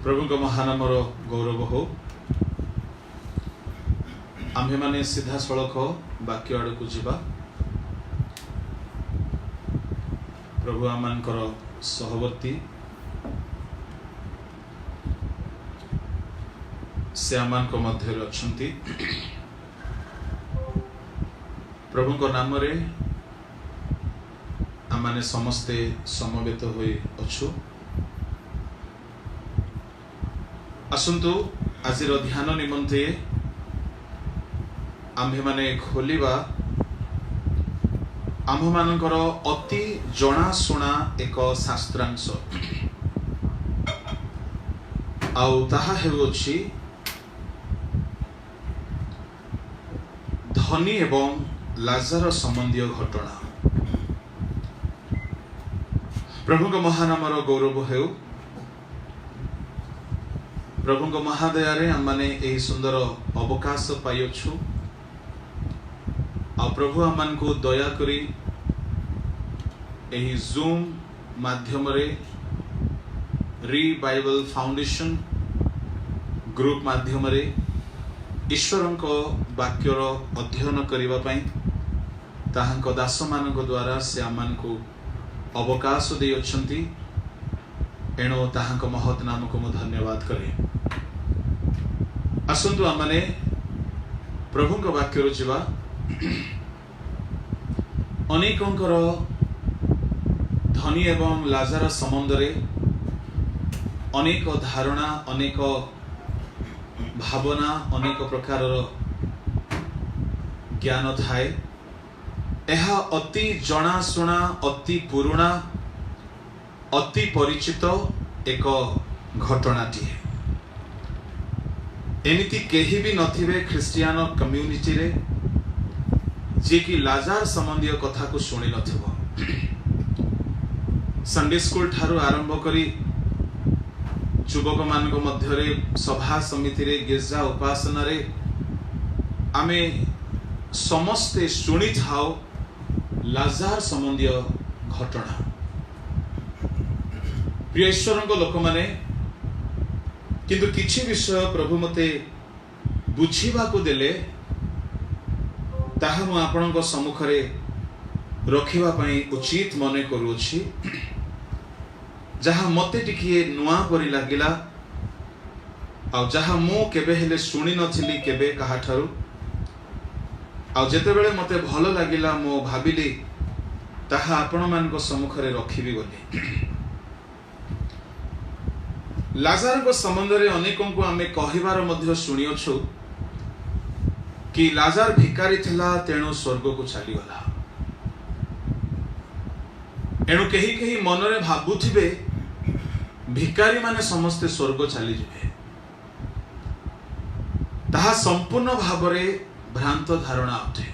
प्रभु को महानामर गौरव हो। आम्भे माने सीधा सड़क वाक्य आड़ को जीवा। प्रभु आमनकर सहवर्ती से आमान को मध्य अच्छी। प्रभु को नाम रे आमाने समस्ते समवेत होई अछु। आसंतु आजिर ध्यान निमंते आम्भे माने खोलिबा आम्भ मानकर अति जनाशुना एक शास्त्रांश आउ ताहा हेउछि धनी एवं लाजर संबंधी घटना। प्रभु को महानामर गौरव हेउ। प्रभु को महादयारे आमने यही सुंदर अवकाश पाइछु। आ प्रभु आमान को दया करी यही जूम माध्यम रे री बाइबल फाउंडेशन ग्रुप माध्यम रे ईश्वर को वाक्यर अध्ययन करिबा पई ताहांको दास मानक द्वारा से आमान को अवकाश दे अछंती। एणो ताहांको महत नाम को मु धन्यवाद करे। आसंतु आमने प्रभु को वाक्यर जीवा। अनेकंकर धनी एवं लाजार संबंध रे अनेक धारणा, अनेक भावना, अनेक प्रकार ज्ञान थाए। यह अति जनाशुना, अति पुराणा, अति परिचित एक घटनाटी है। एमिति केही भी नथिबे ख्रिस्टियान कम्युनिटी रे जे कि लाजार संबंधी कथा को शुणी नथिबो। संडे स्कूल ठारू आरंभ करी युवक मान मध्य रे सभा समिति रे गिरजा उपासना रे आमे समस्ते शुणी थाओ लाजार संबंधी घटना। प्रिय ईश्वर को लोक माने किंतु किछि विषय प्रभु मते बुझीबा को देले ताहा मु आपणक सम्मुखरे रखिबा पई उचित मने करूछि। जहा मते टिकिए नुआ परि लागिला आ जहा मु केबे हेले सुनी नथिली केबे कहा ठारू आ जेते बेले मते भलो लागिला मो भाबिली ताहा आपण मानक सम्मुखरे रखिबी बोली। लाजार को संबंध रे अनेकों को आमे कहिबार मध्य सुनियोछु कि लाजार भिकारी थिला तेणु स्वर्ग को चली गला। एणु केही केही मन रे भाबुथिबे भिकारी माने समस्ते स्वर्ग चली जिवे। ताहा संपूर्ण भावरे भ्रांत धारणा अटे।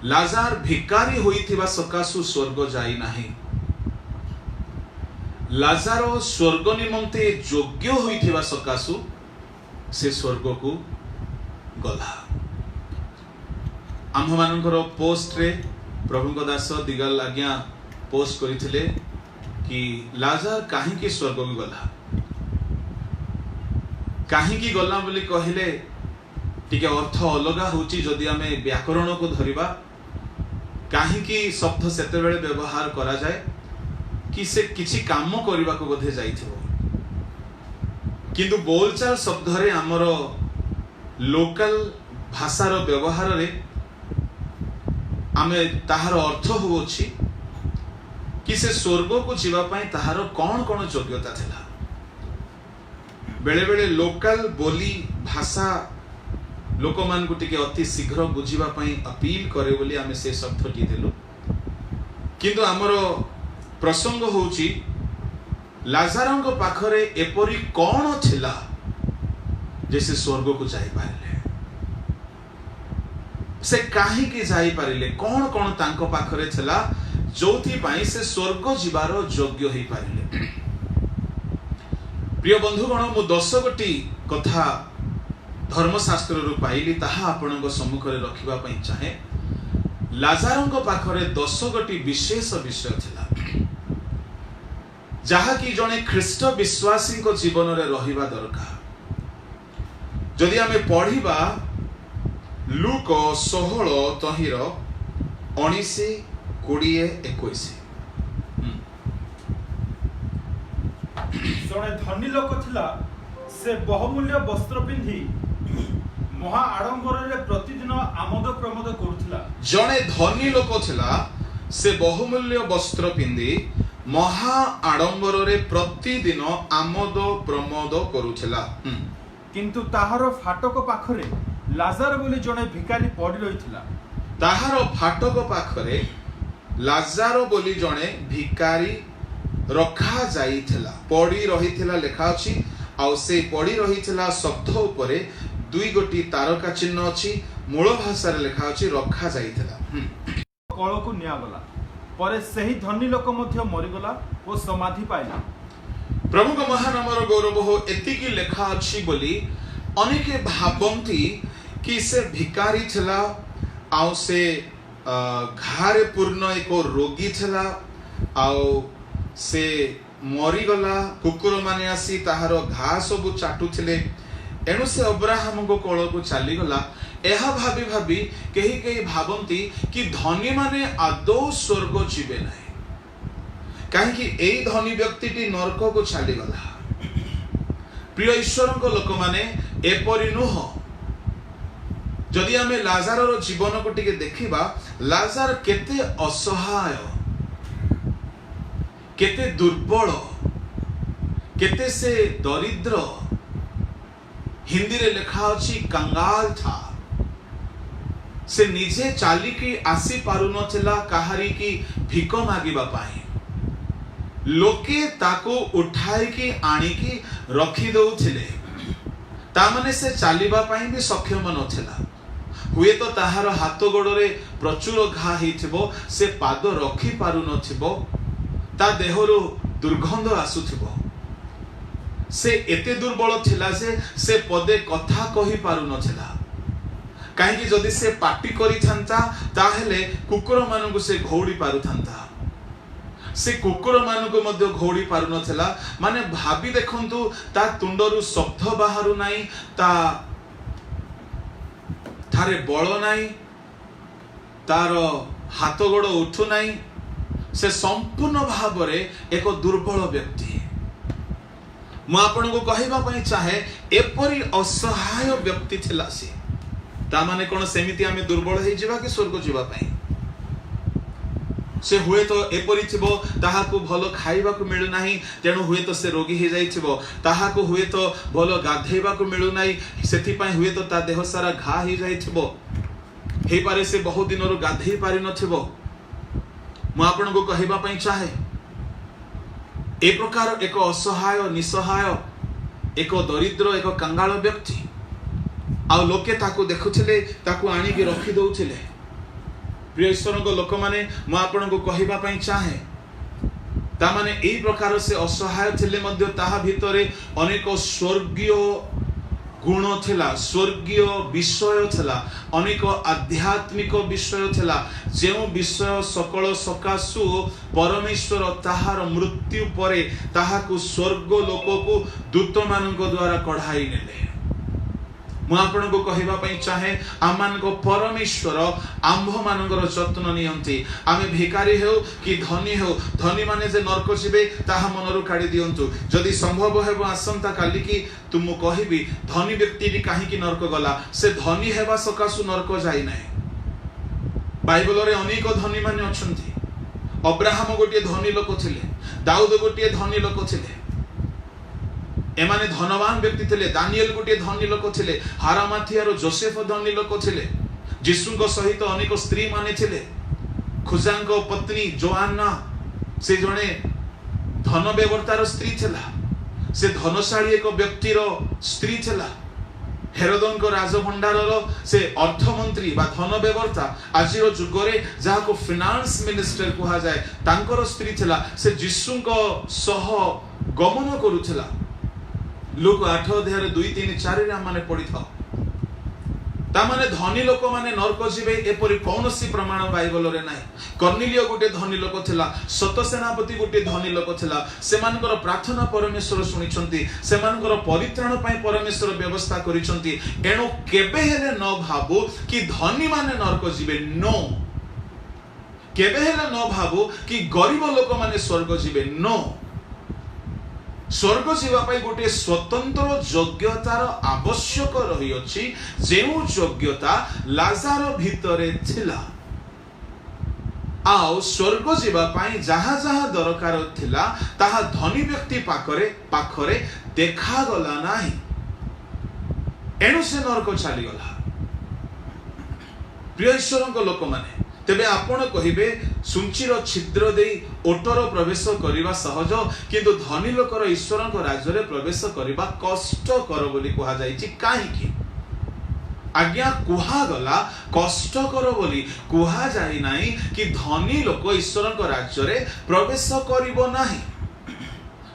लाजार भिकारी होइथिबा सकासु स्वर्ग जाई नाही। लाजारो स्वर्ग निमंते योग्य होइथिबा सकासु से स्वर्ग को गला। आम्भ मानकर पोस्ट रे प्रभु को दास दिगल आज्ञा पोस्ट करिथिले कि लाजार काहे की स्वर्ग को गला। काहे की गला बोली कहिले टिके अर्थ अलगा होची। जदि आमे व्याकरण को धरिबा काहे की शब्द सेते बेले व्यवहार करा जाय कि से किछि काम करबा को बोधे जाइथिबो। किंतु बोलचाल शब्द रे हमर लोकल भाषार व्यवहार रे आमे ताहार अर्थ होछि कि से स्वर्ग को जीवा पई ताहार कोन कोन योग्यता थिला। बेले बेले लोकल बोली भाषा लोक मान को टिके अति शीघ्र बुझीबा पई अपील करे बोली आमे से शब्द टी देलु। किंतु हमर प्रसंग होची लाजारंग पाखरे एपरी कौन थिला जैसे स्वर्ग को जाई पारिले। से काहे की जाई पारिले, कौन कौन तांको पाखरे थिला जोथि पाई से स्वर्ग जीवार योग्य होई पारिले। प्रिय बंधुगण मु 10 गोटी कथा धर्मशास्त्र रु पाइली ताहा आपणक सम्मुखरे रखिबा पई चाहे। लाजारंग पाखरे 10 गोटी विशेष विषय थिला। जहा कि जने ख्रीष्ट विश्वासी को जीवन रे रहिबा दरकार। जदि आमे पढ़िबा लूक 16 तहिर 19 20 21 जड़े धनी लोक थिला से बहुमूल्य वस्त्र पिंधि महा आडंबर रे प्रतिदिन आमोद प्रमोद करुथिला। जड़े धनी लोक थिला से बहुमूल्य वस्त्र पिंधि महा आडंबर रे प्रतिदिन आमोद प्रमोद करुथिला। किंतु ताहार फाटक पाखरे लाजार बोली जड़े भिकारी पड़ी रहिथिला। ताहार फाटक पाखरे लाजार बोली जड़े भिकारी रखा जाइथिला पड़ी रहिथिला लेखा अछि। आउ से पड़ी रहिथिला शब्द उपरे दुई गोटी तारका चिन्ह अछि। मूल भाषा रे लेखा अछि रखा जाइथिला। कळ को निया गला परे सही धनी लोक मध्य मरि गला ओ समाधि पाइला। प्रभु को महानामर गौरव हो एतिकी लेखा अछि बोली अनेके भाबंती कि से भिकारी थिला आउ से घारे पूर्ण एक रोगी थिला आउ से मरी गला। कुकुर माने आसी ताहार घा सब चाटुथिले एणु से अब्राहम को कोल को चली गला। एहा भाबी भाबी केही केही भाबंती कि धनी माने आदौ स्वर्ग जीवे नाही कहीं कि एई धनी व्यक्तिटी नरक को चली गला। प्रिय ईश्वर को लोक माने एपरि नुह। जदि आमे लाजार रो जीवन को टिके देखिबा लाजार केते असहाय केते दुर्बल केते से दरिद्र हिंदी रे लिखा अछि कंगाल था। से निजे चालिकी आसी पारु नथिला काहारी की भिक मागिबा पाई। लोके ताको उठाई की आनी की रखी दउथिले ता माने से चालिबा पाई भी सक्षम नथिला। हुए तो ताहार हाथ गोड़े प्रचुर घा हिथिबो से पाद रखी पारु नथिबो ता देहरो दुर्गंध आसुथिबो। से एते दुर्बल थिला से पदे कथा कहि पारु नथिला कहीं जदि से पार्टी करि थांता ताहेले कुकुर मानकु से घोड़ी पारु थांता। से कुकुर मानकु मध्य घोड़ी पारु नथिला माने भाबी देखंतु ता तुंडरु शब्द बाहरु नाही ता थारे बळ नाही तार हाथ गोड़ उठु नाही से संपूर्ण भाव रे एक दुर्बल व्यक्ति। मु आपन को कहिबा पई चाहे एपरि असहाय व्यक्ति थिला ता माने कोन सेमिति आमे दुर्बल हे जिबा कि स्वर्ग जिबा पई। से हुए तो एपरि थिबो ताहाकु भलो खाइबा को मिलु नाही तेणु हुए तो से रोगी हे जाइथिबो। ताहाकु हुए तो भलो गाधेबा को मिलु नाही सेथि पई हुए तो ता देह सारा घा हे जाइथिबो। हे पारे से बहुत दिन रो गाधेई पारि नथिबो। मु आपन को कहिबा पई चाहे ए प्रकार एक असहाय निसहाय एक दरिद्र एक कंगाल व्यक्ति आउ लोके ताकू देखुथिले ताकू आनी के रखी दउथिले। प्रिय ईश्वर को लोक माने मु आपन को कहिबा पई चाहे ता माने एई प्रकार से असहाय थिले मध्य ताहा भितरे अनेक स्वर्गीय गुण थिला स्वर्गीय विषय थिला अनेक आध्यात्मिक विषय थिला जेउ विषय सकल सकासु परमेश्वर ताहार मृत्यु परे ताहाकु स्वर्ग लोकको दूत मानक द्वारा कढाई नेले। मु आपन को कहिबा पई चाहे आमान को परमेश्वर आंभ मानकर जत्न नियंती। आमे भिकारी हेउ कि धनी हेउ धनी माने जे नरक जिबे ताहा मनरु काढी दियंतु। जदि संभव हेबो आसंता काली की तुमु कहिबी धनी व्यक्ति काहे कि नरक गला से धनी हेबा सकासु नरक जाई नै। बाइबल रे अनेक धनी माने अछंती। अब्राहम गोटे धनी लोक थिले दाऊद गोटे धनी लोक थिले एमाने धनवान व्यक्ति थिले। दानिएल गोटे धनी लोक थिले हारामाथियार जोसेफ धनी लोक थिले। यीशुଙ୍କ सहित अनेक स्त्री माने थिले। खुजाଙ୍କ पत्नी जोआना से जणे धन बेवर्तार स्त्री थिला। से धनशाली एक व्यक्तिर स्त्री थिला। हेरोदଙ୍କ राजभंडारर से अर्थमंत्री बा धन बेवर्ता आजिर जुगरे जाको फाइनेंस मिनिस्टर कहा जाए तांकर स्त्री थिला। से यीशुଙ୍କ सह गमन करूथिला। लूक 8 अध्याय 2 3 4 रे माने पढि था तामाने धनी लोक माने नरक जीवे एपरि कौनसी प्रमाण बाइबल रे नाही। कर्नेलियो गोटे धनी लोक थिला, सत सेनापति गोटे धनी लोक थिला, सेमानकर प्रार्थना परमेश्वर सुनिछंती, सेमानकर परित्राण पई परमेश्वर व्यवस्था करिछंती। एणु केबे हेले न भाबु कि धनी माने नरक जीवे, नो। केबे हेले न भाबु कि गरीब लोक माने स्वर्ग जीवे, नो। स्वर्ग जीवा पाई गोटे स्वतंत्र योग्यतार आवश्यक रही अछि, जेउ योग्यता लाजार भितरे थिला। आउ स्वर्ग जीवा पाई जहा जहा दरकार थिला ताहा धनी व्यक्ति पाखरे देखा गला नाही। एणु से नरक चली गला। प्रिय ईश्वरक लोक माने तेबे आपण कहिबे सुंचिर छिद्र देई ओटर प्रवेश करिबा सहज, किंतु धनी लोकर ईश्वरक राज्य रे प्रवेश करिबा कष्टकर बोली कहा जाईछि। काहेकि आज्ञा कुहा गला कष्टकर बोली कुहा जाई नाही कि धनी लोक ईश्वरक राज्य रे प्रवेश करिबो नाही।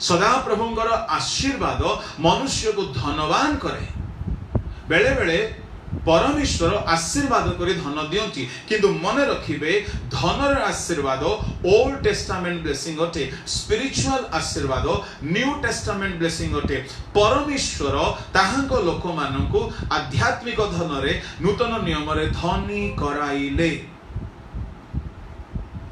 सदा प्रभुंकर आशीर्वाद मनुष्य को धनवान करे। बेले बेले परमेश्वर आशीर्वाद करी धन दियंती, किंतु मन रखिबे धनर आशीर्वाद ओल्ड टेस्टामेंट ब्लेसिंग अटे, स्पिरिचुअल आशीर्वाद न्यू टेस्टामेंट ब्लेसिंग अटे। परमेश्वर ताहांक लोक मानकु आध्यात्मिक धन रे नूतन नियम रे धनी कराइले।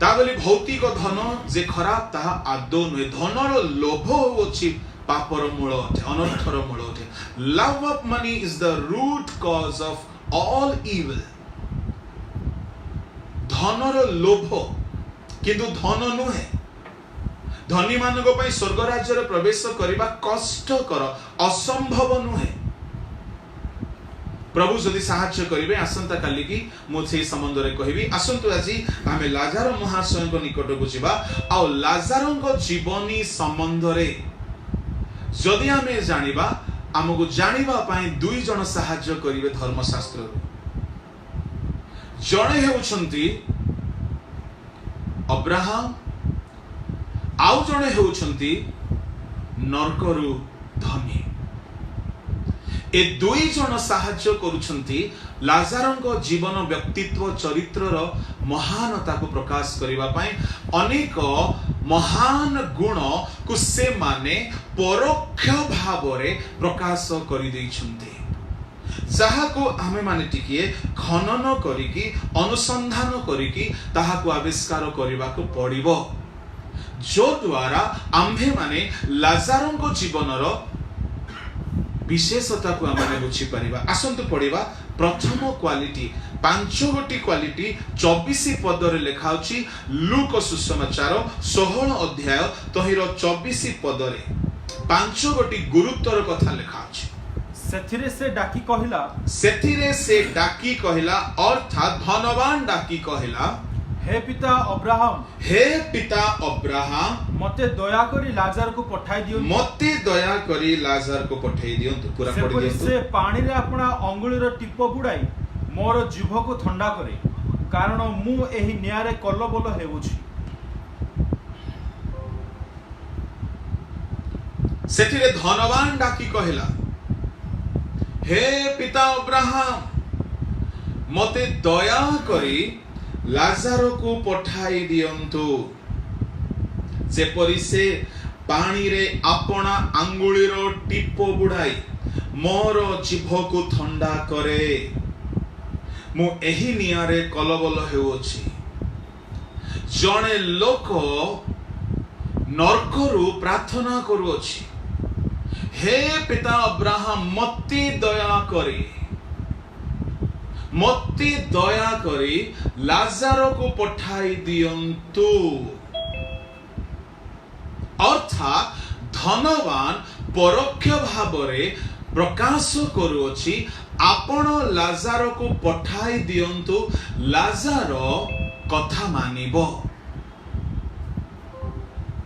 ताबली भौतिक धन जे खराब ताहा आदौ नुहे। धनर लोभ होछि पापर मूल अटे, अनर्थर मूल अटे। Love of money is the root cause of all evil. धनर लोभ किंतु धन नुहे। धनी मानक पई स्वर्ग राज्य रे प्रवेश करिबा कष्टकर, असंभव नुहे। प्रभु जदि साहाय्य करिवे आसंता काली की मु सेही संबंध रे कहिबी। आसंतु आजी आमे लाजार महाशय को निकट को जिबा आ लाजारଙ୍କ जीवनी संबंध रे जदि आमे जानिबा हमको जानिबा पाई दुई जन साहाय्य करिवे धर्मशास्त्र। जणे हेउछंती अब्राहम, आउ जणे हेउछंती नरकरु धनी। ए दुई जन साहाय्य करुछंती लाजारଙ୍କ जीवन व्यक्तित्व चरित्रर महानता को प्रकाश करिबा पाई। अनेक महान गुण को से माने परोक्ष भाव रे प्रकाश करि दैछंती, जहा को आमे माने टिकिए खनन करिकी अनुसंधान करिकी ताहा को आविष्कार करिबा को पड़िबो, जो द्वारा आम्भे माने लाजारଙ୍କ जीवनर विशेषता को आमे बुझी परिबा। आसंतु पड़िबा प्रथम क्वालिटी, 5 गोटी क्वालिटी 24 पद रे लेखा अछि। लूक सुसमाचार 16 अध्याय तहिर 24 पद रे 5 गोटी गुरुत्वर कथा लेखा अछि। सेथिरे से डाकी कहिला अर्थात धनवान डाकी कहिला, हे पिता अब्राहम मते दया करी लाजर को पठाई दियंतु। पूरा पढ़ि दियंतु। से पानी रे अपना अंगुलीर टीप बुड़ाई मोर जीभ को ठंडा करे, कारण मु एही न्यारे कलबल हेउछि। सेथिरे धनवान डाकी कहिला, हे पिता अब्राहम मते दया करी लाजार को पठाई दियंतु, जेपरि से पानी रे अपना आंगुलीर टीप बुड़ाई मोर जीभ को ठंडा करे, मु एही नियारे कलबल हेउछि। जणे लोक नरकरु प्रार्थना करूछि, हे पिता अब्राहम मते दया करी लाजार को पठाई दियंतु। अर्थात धनवान परोक्ष भाव रे प्रकाश करूछि, आपण लाजार को पठाई दियंतु, लाजार कथा मानिबो।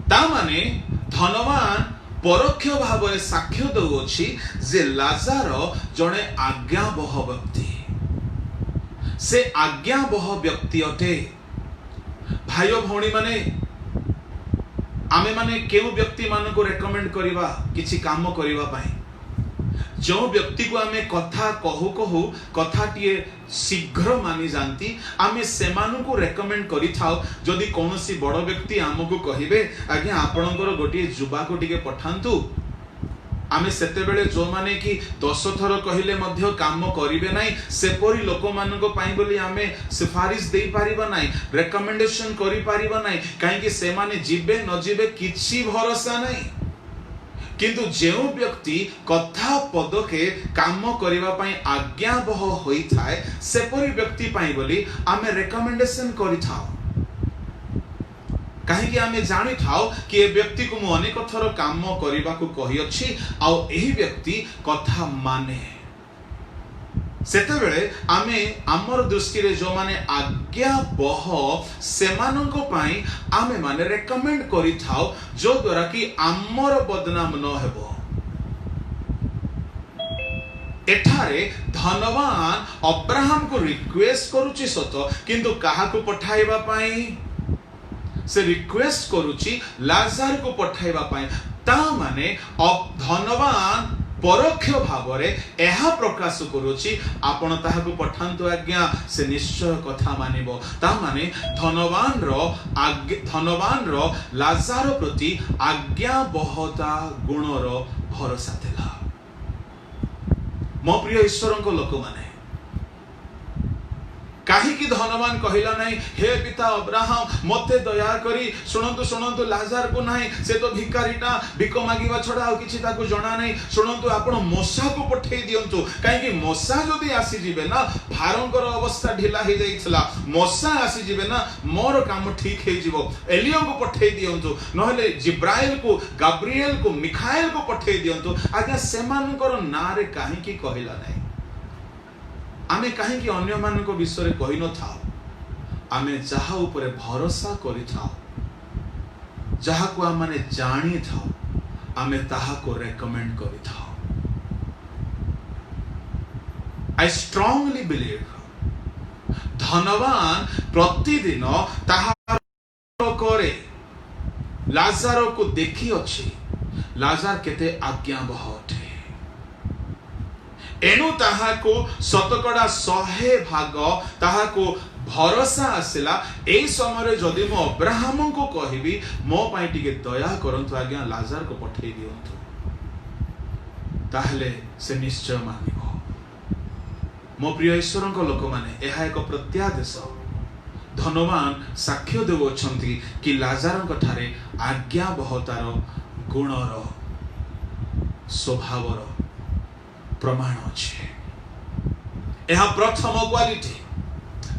ता माने धनवान परोक्ष भाव रे साक्ष्य दउछि जे लाजार जणे आज्ञाबह व्यक्ति, से आज्ञाबह व्यक्ति अटे। भाई भौणी माने आमे माने केउ व्यक्ति मान को रेकमेंड करिबा किछि काम करिबा पई, जो व्यक्ति को आमे कथा कहू कहू कथाटीए शीघ्र मानि जानती आमे सेमानु को रेकमेंड करि थाओ जदि कोनोसी बड़ व्यक्ति आमको कहिबे आज्ञा आपणकर गोटे जुबा को टिके पठांतु आमे सेते बेले जो माने कि 10 थर कहिले मध्य काम करिवे नाही सेपरी लोक मानको पाई बोली आमे सिफारिश देई पारिबा नाही रेकमेंडेशन करि पारिबा नाही काहे कि से माने जिबे न जिबे किछि भरोसा नाही किंतु जेउ व्यक्ति कथा पदके काम करिबा पई आज्ञाबह होई थाए सेपरी व्यक्ति पाई बोली आमे रेकमेंडेशन करि थाओ काहे कि आमे जानि थाओ कि ए व्यक्ति को मु अनेक थर काम करिबा को कहि अछि आ एही व्यक्ति कथा माने सेते बेले आमे हमर दृष्टि रे जो माने आज्ञा बह सेमानको पई आमे माने रेकमेंड करि थाओ जो द्वारा कि हमर बदनाम न हेबो एठारे धनवान अब्राहम को रिक्वेस्ट करूची सत किंतु काहा को पठाइबा पई से रिक्वेस्ट करूची लाजर को पठाइबा पई ता माने धनवान परोक्ष भाव रे एहा प्रकाश करूची आपण ताहा को पठांतु आज्ञा से निश्चय कथा मानिबो ता माने धनवान रो लाजर प्रति आज्ञा बहता गुण रो भरोसा थिला मो प्रिय ईश्वर को लोक माने काहे कि धनवान कहिला नहीं हे पिता अब्राहम मते दया करी सुनंतु सुनंतु लाजर को नहीं से तो भिकारीटा भिक मागिबा छडा आ किछि ताको जणा नहीं सुनंतु आपण मोसा को पठेई दियंतु काहे कि मोसा जदी आसी जिबे ना भारंकर अवस्था ढिला हे जाइछला मोसा आसी जिबे ना मोर काम ठीक हे जिवो एलियो को पठेई दियंतु नहले जिब्राइल को गाब्रिएल को मिखाएल को पठेई दियंतु आज्ञा सेमानकर ना रे काहे कि कहिला नहीं आमे कहीं कि अन्य मान को विषय रे कहि न थाओ आमे जहा ऊपर भरोसा करि थाओ जहा को आ माने जानी थाओ आमे ताहा को रेकमेंड करि थाओ आई स्ट्रांगली बिलीव धनवान प्रतिदिन ताहा करे लाजर को देखि अछि लाजर केते आज्ञाबह अटे एनु ताहा को शतकड़ा 100 भाग ताहा को भरोसा आसिला ए समय जदि मो अब्राहम को कहिबी मो पाई टिके दया करंतु आज्ञा लाजर को पठेई दियंतु ताहले से निश्चय मानिबो मो प्रिय ईश्वर को लोक माने एहा एक प्रत्यादेश धनवान साक्ष्य देव अछंती कि लाजर को ठारे आज्ञा बहतार गुणर स्वभावर प्रमाण अच्छे यह प्रथम क्वालिटी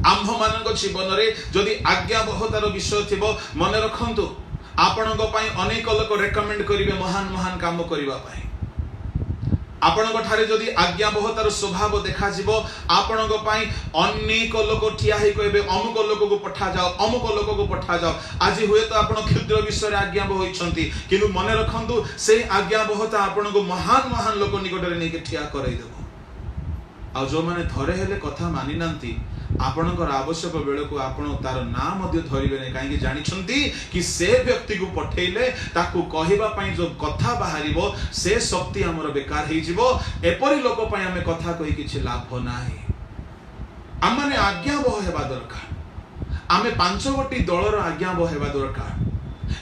आम्भ मान जीवन रे जदि आज्ञा बहतार विषय थिबो मन रखंतु आपणक पई अनेक लोक रेकमेंड करिवे महान महान काम करिवा पई आपणक ठारे जदि आज्ञा बहतार स्वभाव देखा जिवो आपणक पई अनेक लोक ठिया हे कहबे अमुक लोक को पठा जाओ अमुक लोक को पठा जाओ आज हुए तो आपण क्षुद्र विषय रे आज्ञा बहइछंती किंतु मन रखंतु से आज्ञा बहता आपणक महान महान लोक निकट रे नै के ठिया करई देबो आ जो माने थरे हेले कथा मानि नांती आपणकर आवश्यक बेले को आपण तार नाम मध्य धरिबे नै काहे कि जानिछंती कि से व्यक्ति को पठेइले ताकू कहिबा पई जो कथा बाहरिबो से शक्ति हमर बेकार हे जिवो एपरि लोक पई हमें कथा कहि किछि लाभ नाही आमने आज्ञा बह हेबा दरकार आमे 5 गोटी दलर आज्ञा बह हेबा दरकार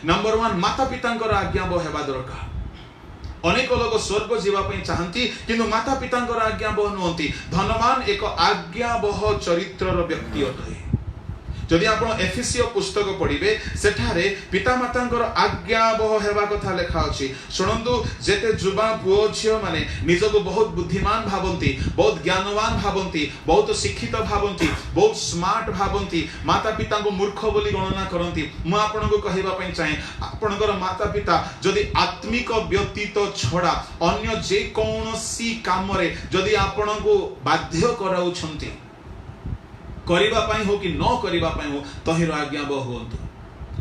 नंबर 1 माता पितांकर आज्ञा बह हेबा दरकार अनेक लोक स्वर्ग जीवा पई चाहंती किंतु माता पितांकर आज्ञा बह नहंती धनवान एक आज्ञा बह चरित्रर व्यक्ति अटे जदि आपण एफिसियो पुस्तक पढ़िबे सेठारे पिता मातांकर आज्ञा बह हेबा कथा लेखा अछि सुनंतु जेते जुबा पुओ झियो माने निजको बहुत बुद्धिमान भाबंती बहुत ज्ञानवान भाबंती बहुत शिक्षित भाबंती बहुत स्मार्ट भाबंती माता पिता को मूर्ख बोली गणना करंती मु आपण को कहिबा पई चाहे आपणकर माता पिता जदि आत्मिक व्यतीत छडा अन्य जे कोनोसी काम रे जदि आपण को बाध्य कराउछंती करिबा पई हो कि न करिबा पई हो तहिर आज्ञा बहुंतु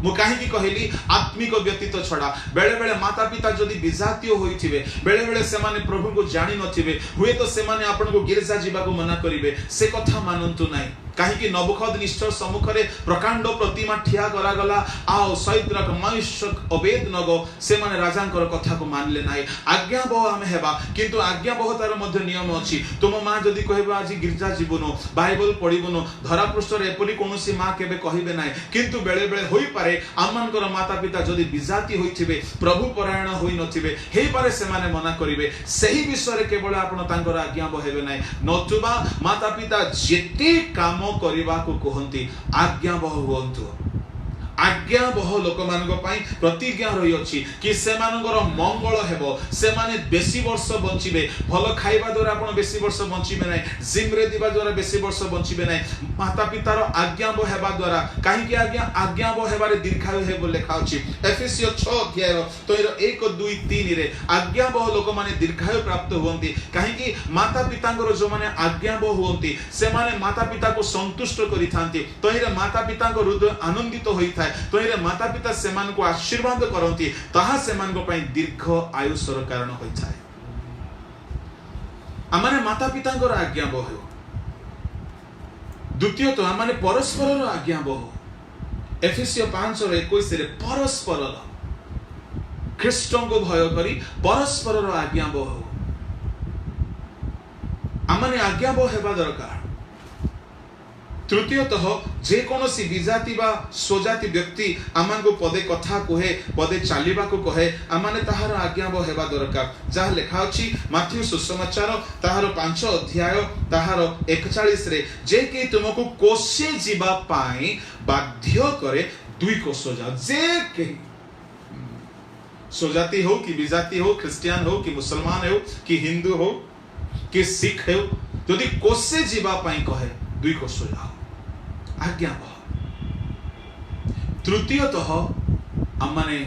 मु काहे की कहली आत्मिक व्यतीत छडा बेले बेले माता पिता जदि विजातीय होइथिबे बेले बेले से माने प्रभु को जानि नथिबे हुए तो से माने आपन को गिरजा जीवा को मना करिवे से कथा मानंतु नाही कहीं नबुखदनेस्सर सम्मुख में प्रकांड प्रतिमा ठिया करागला आओ सैद्रक मैशक अबेदनगो से माने राजांकर कथा को मानले नाही आज्ञाबह आमे हेबा किंतु आज्ञाबहतार मध्य नियम अछि तुम मां जदी कहबा आज गिरजा जीवनो बाइबल पढिबनो धरा पृष्ठ रे एपरि कोनोसी मां केबे कहिबे नाही किंतु बेले बेले होई पारे आमनकर माता पिता जदी विजाति होइथिबे प्रभु परायण होई नथिबे हेई पारे से माने मना करिवे सही विषय रे केवल आपण तांकर आज्ञाबह हेबे नाही नतुबा माता पिता जेते काम करिबा को कहंती आज्ञाबह हुअंतु आज्ञाबह लोक मानक पई प्रतिज्ञा रही अछि कि से मानकर मंगल हेबो से माने बेसी वर्ष बंचिबे भलो खाइबा द्वारा आपण बेसी वर्ष बंचिबे नै जिम रे दिबा द्वारा बेसी वर्ष बंचिबे नै माता पितार आज्ञाबह हेबा द्वारा काहे कि आज्ञाबह हेबारे दीर्घायु हेबो लेखा अछि एफएससी 6 अध्याय तोर 1 2 3 रे आज्ञाबह लोक माने दीर्घायु प्राप्त होंती काहे कि माता पितांकर जो माने आज्ञाबह होंती से माने माता पिता को संतुष्ट करिथांती तोहिरे माता पितांकर हृदय आनंदित होइथा तोहिरे माता पिता सेमान को आशीर्वाद करंती ताहा सेमान को पई दीर्घ आयुषर कारण होइछाय आमाने माता पितांकर आज्ञाबह हो द्वितीय तो आमाने परस्पर आज्ञाबह एफएससी 5:21 रे परस्पर ख्रीष्टन को भय करी परस्पर आज्ञाबह हो आमाने आज्ञाबह हेबा दरकार तृतीयतः जे कोनोसी विजाति बा स्वजाति व्यक्ति आमान को पदे कथा कहे पदे चालिबा को कहे आमाने ताहार आज्ञाबह हेबा दरकार जहा लेखा अछि माथ्यू सुसमाचार ताहार 5 अध्याय ताहार 41 रे जे कि तुमको कोसे जीवा पाई बाध्य करे दुई कोस जा जे के स्वजाति हो कि विजाति हो क्रिश्चियन हो कि मुसलमान हो कि हिंदू हो कि सिख हो यदि कोसे जीवा पाई कहे दुई कोस जाओ आज्ञाबह तृतीयतः आमाने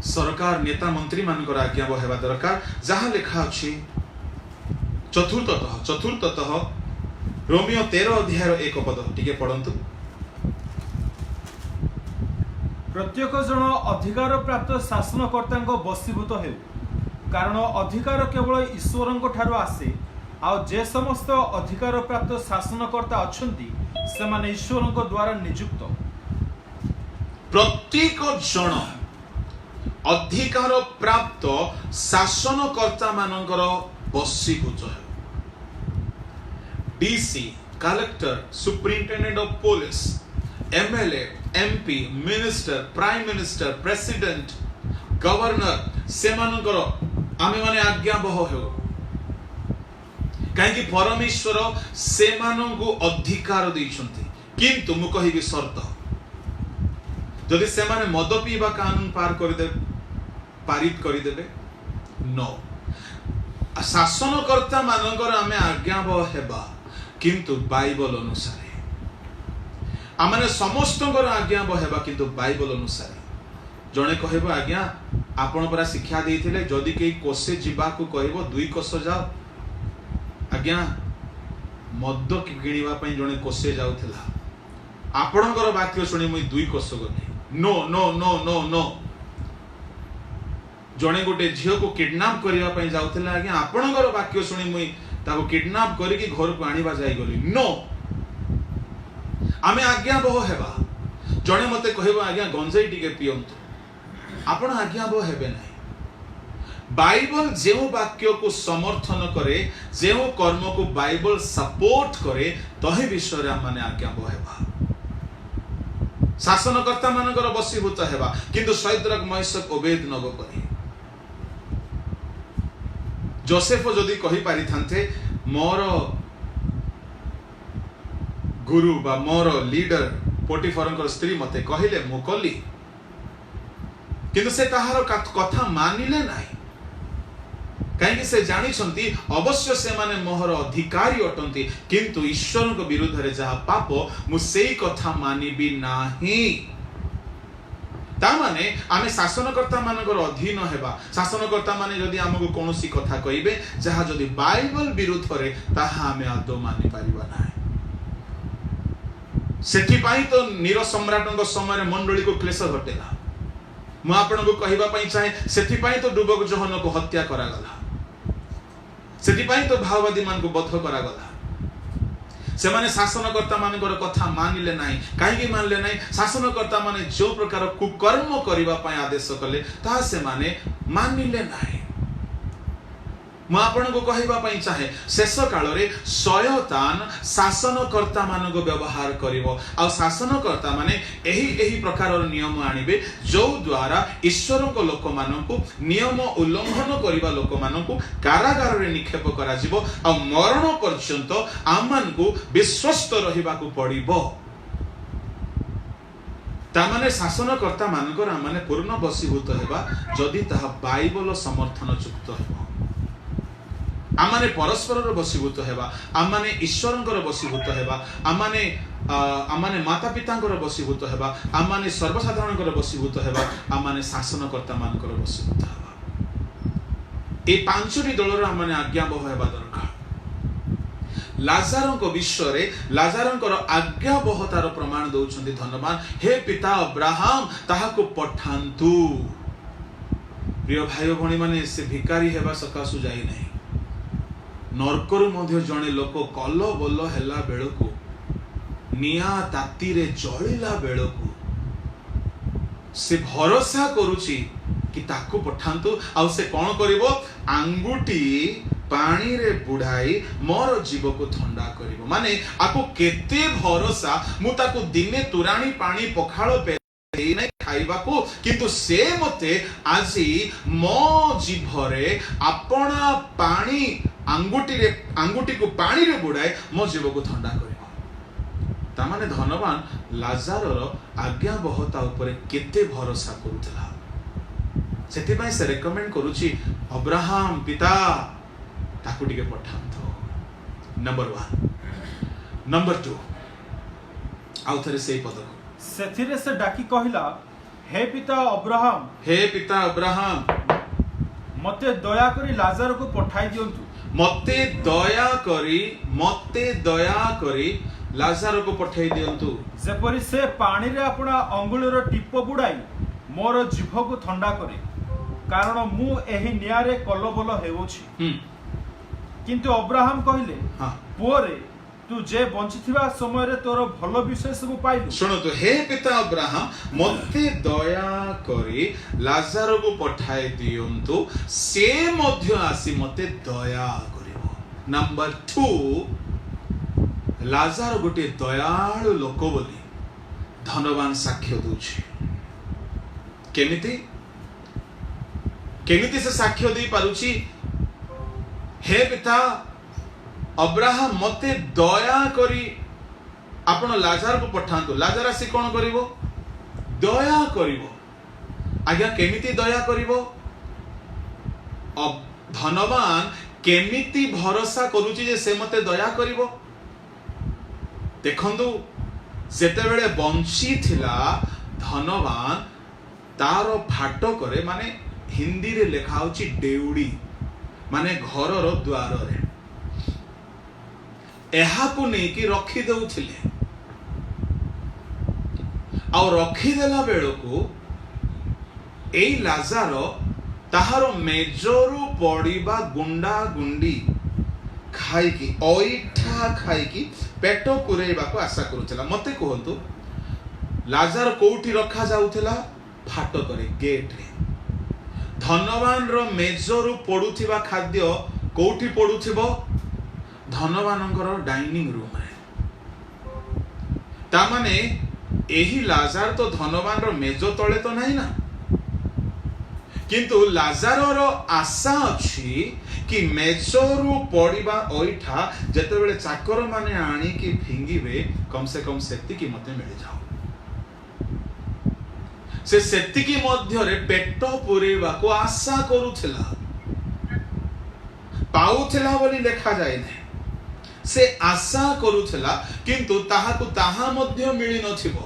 सरकार नेता मंत्री मानकर आज्ञाबह हेबा दरकार जहां लेखा अछि चतुर्थतः रोमियो 13 अध्याय 1 पद टिके पढंतु प्रत्येक जन अधिकार प्राप्त शासनकर्ता बसीभूत हेउ कारण अधिकार केवल ईश्वर ठारो आसे आ जे समस्त अधिकार प्राप्त शासनकर्ता अछंती से माने ईश्वर द्वारा नियुक्त प्रत्येक जन अधिकार प्राप्त शासनकर्ता मानकर बसीभूत है DC collector superintendent of police MLA MP minister prime minister president governor से मानकर आमे माने आज्ञाबह हो कहीं परमेश्वर से मानू अधिकार देइछंती किंतु मु कहिबी शर्त जदि से माने मद पीवा कानून पारित करदेवे नो शासनकर्ता मानकर आमे आज्ञाबह हेबा किंतु बाइबल अनुसार आमने समस्तकर आज्ञाबह हेबा किंतु बाइबल अनुसार जने कहबो आज्ञा आपण परा शिक्षा देइथिले जदि केई कोसे जीवा को कहबो दुई कोस जाओ आज्ञा मद किणवा जड़े कोसे जाऊला आपणकर वाक्य शुणी मुई दुई कोस गली no no no no no जड़े गोटे झील को किडनैप करने जाऊला आज्ञा आपणकर वाक्य शुणी मुई ताको किडनैप करके घर को आनिबा जाई गली नो आमे आज्ञाबह हेबा जड़े मते कहबो आज्ञा गंजाई टिके पियंतु आपण आज्ञाबह हेबे नाही बाइबल जो वाक्य को समर्थन करे जो कर्म को बाइबल सपोर्ट करे तही विषय माने आज्ञाबह हेबा शासनकर्ता मानकर बसीभूत हेबा किंतु सैद्रक मैशक अबेदनगो परि जोसेफ जदि कहि पारि थान्ते मोर गुरु बा मोर लीडर पोटिफरंकर स्त्री मते कहिले मु कली किंतु से ताहार कथा मानिले नाही कहीं से जानी अवश्य से माने मोहर अधिकारी अटंती किंतु ईश्वर को विरुद्ध रे जहा पाप मु सेई कथा मानिबी नाही ता माने आमे शासनकर्ता मानकर अधीन हेबा शासनकर्ता माने जदि हमको कोनोसी कथा कहिबे जहा जदि बाइबल विरुद्ध रे ताहा आमे आदो मानि परिबा नाही सेठी पाई तो नीर सम्राटक समय मंडली को क्लेश घटेला मु आपन को कहिबा पई चाहे सेठी पाई तो डुबक जहन को हत्या करा गला सेठी पाई तो भाववादी मान को बध करा गला से माने शासनकर्ता मानकर कथा मानिले नाही काहेकि मानिले नाही शासनकर्ता माने जो प्रकार कुकर्म करिबा पय आदेश कले ता से माने मानिले नाही मैं आपण को कहबा पई चाहे शेष काल रे शयतान शासनकर्ता मान को व्यवहार करिवो आ शासनकर्ता माने एही प्रकार नियम आनिबे जो द्वारा ईश्वर को लोक मान को नियम उल्लंघन करिबा लोक मान को कारागार रे निक्षेप करा जिवो आ मरण पर्यंत आमान को विश्वस्त रहिबा को पड़िबो तामाने शासनकर्ता मानकर आमाने पूर्ण वशीभूत हेबा जदि ताहा बाइबल समर्थन युक्त हेबो आमाने परस्पर वशीभूत हेबा आमाने ईश्वरंकर वशीभूत हेबा आमाने माता पितांकर वशीभूत हेबा आमाने सर्वसाधारणकर वशीभूत हेबा आमाने शासनकर्ता मानकर वशीभूत हेबा ए पांचटी दलर आमाने आज्ञाबह हेबा दरकार लाजारंक विषय रे लाजारंकर आज्ञाबहतार प्रमाण दउछन्ति धन्यवाद हे पिता अब्राहम ताहाको पठांतु प्रिय भाई भणी माने से भिकारी हेबा सकासु जाई नहीं नरकरु मध्य जणे लोक कल बोल हेला बेलकु निया ताती रे जळिला बेलकु से भरोसा करूची कि ताकू पठांतु आ से कोन करिवो आंगुटी पानी रे बुढ़ाई मोर जीव को ठंडा करिवो माने आको केते भरोसा मु ताकू दिने तुराणी पानी पखाळो पे नहीं खाइबा को किंतु से मते आजी मो जीभरे अपना पानी आंगुटी को पानी रे बुड़ाए मो जीव को ठंडा करिवो ता माने धनवान लाजारर आज्ञाबहता ऊपर केते भरोसा करूथला सेति पय से रेकमेंड करूची अब्राहम पिता ताकू टिके पठांतो नंबर 1 नंबर 2 आउ थरे सेही पद सेथिरे से डाकी कहिला हे पिता अब्राहम मते दया करी लाजार को पठाई दियंतु मते दया करी लाजार को पठाई दियंतु जेपरि से पानी रे अपना अंगुलीर टीप बुड़ाई मोर जीभ को ठंडा करे कारण मु एही नियारे कलबल हेउछि किंतु अब्राहम कहिले पुओरे तू जे बंचिथिबा समय रे तोर भलो विषय सब पाइलु सुनो तो हे पिता अब्राहम मते दया करी लाजार को पठाई दियंतु से मध्य आसी मते दया करिवो नंबर 2 लाजार गोटे दयालु लोक बोली धनवान साक्ष्य दउछि केमिति से साक्ष्य दे पारुछि हे पिता अब्राहम मते दया करी आपण लाजार को पठांतु लाजार आसी कोन करिवो दया करिवो आज्ञा केमिति दया करिवो धनवान केमिति भरोसा करूची जे से मते दया करिवो देखंतु सेते बेले बंशी थिला धनवान तार फाटो करे माने हिंदी रे लेखा होची डेउडी माने घर रो द्वार रे एहाकु नहीं कि रखी देउथिले आ रखी देला बेलको एई लाजार ताहारो मेजरू पड़ीबा गुंडा गुंडी खाई की ओइठा खाई की पेट पुरेबा को आशा करूथला मते कहंतु लाजार कोउठी रखा जाउथला फाटो करे गेट रे धनवान रो मेजरू पडुथिबा खाद्य कोउठी पडुथिबो धनवानंकर डाइनिंग रूम रे ता माने एही लाजार तो धनवान रो मेजो तळे तो नाही ना किंतु लाजार रो आशा अछि कि मेजरू पड़ीबा ओइठा जते बेले चाकर माने आनी कि फिंगीबे कम से कम सेति की मते मिल जाओ से सेति की मध्य रे पेट पुरेबा को आशा करूथला पाउथला बोली लेखा जाय नै से आशा करूथला किंतु ताहाकु ताहा मध्य मिली नथिबो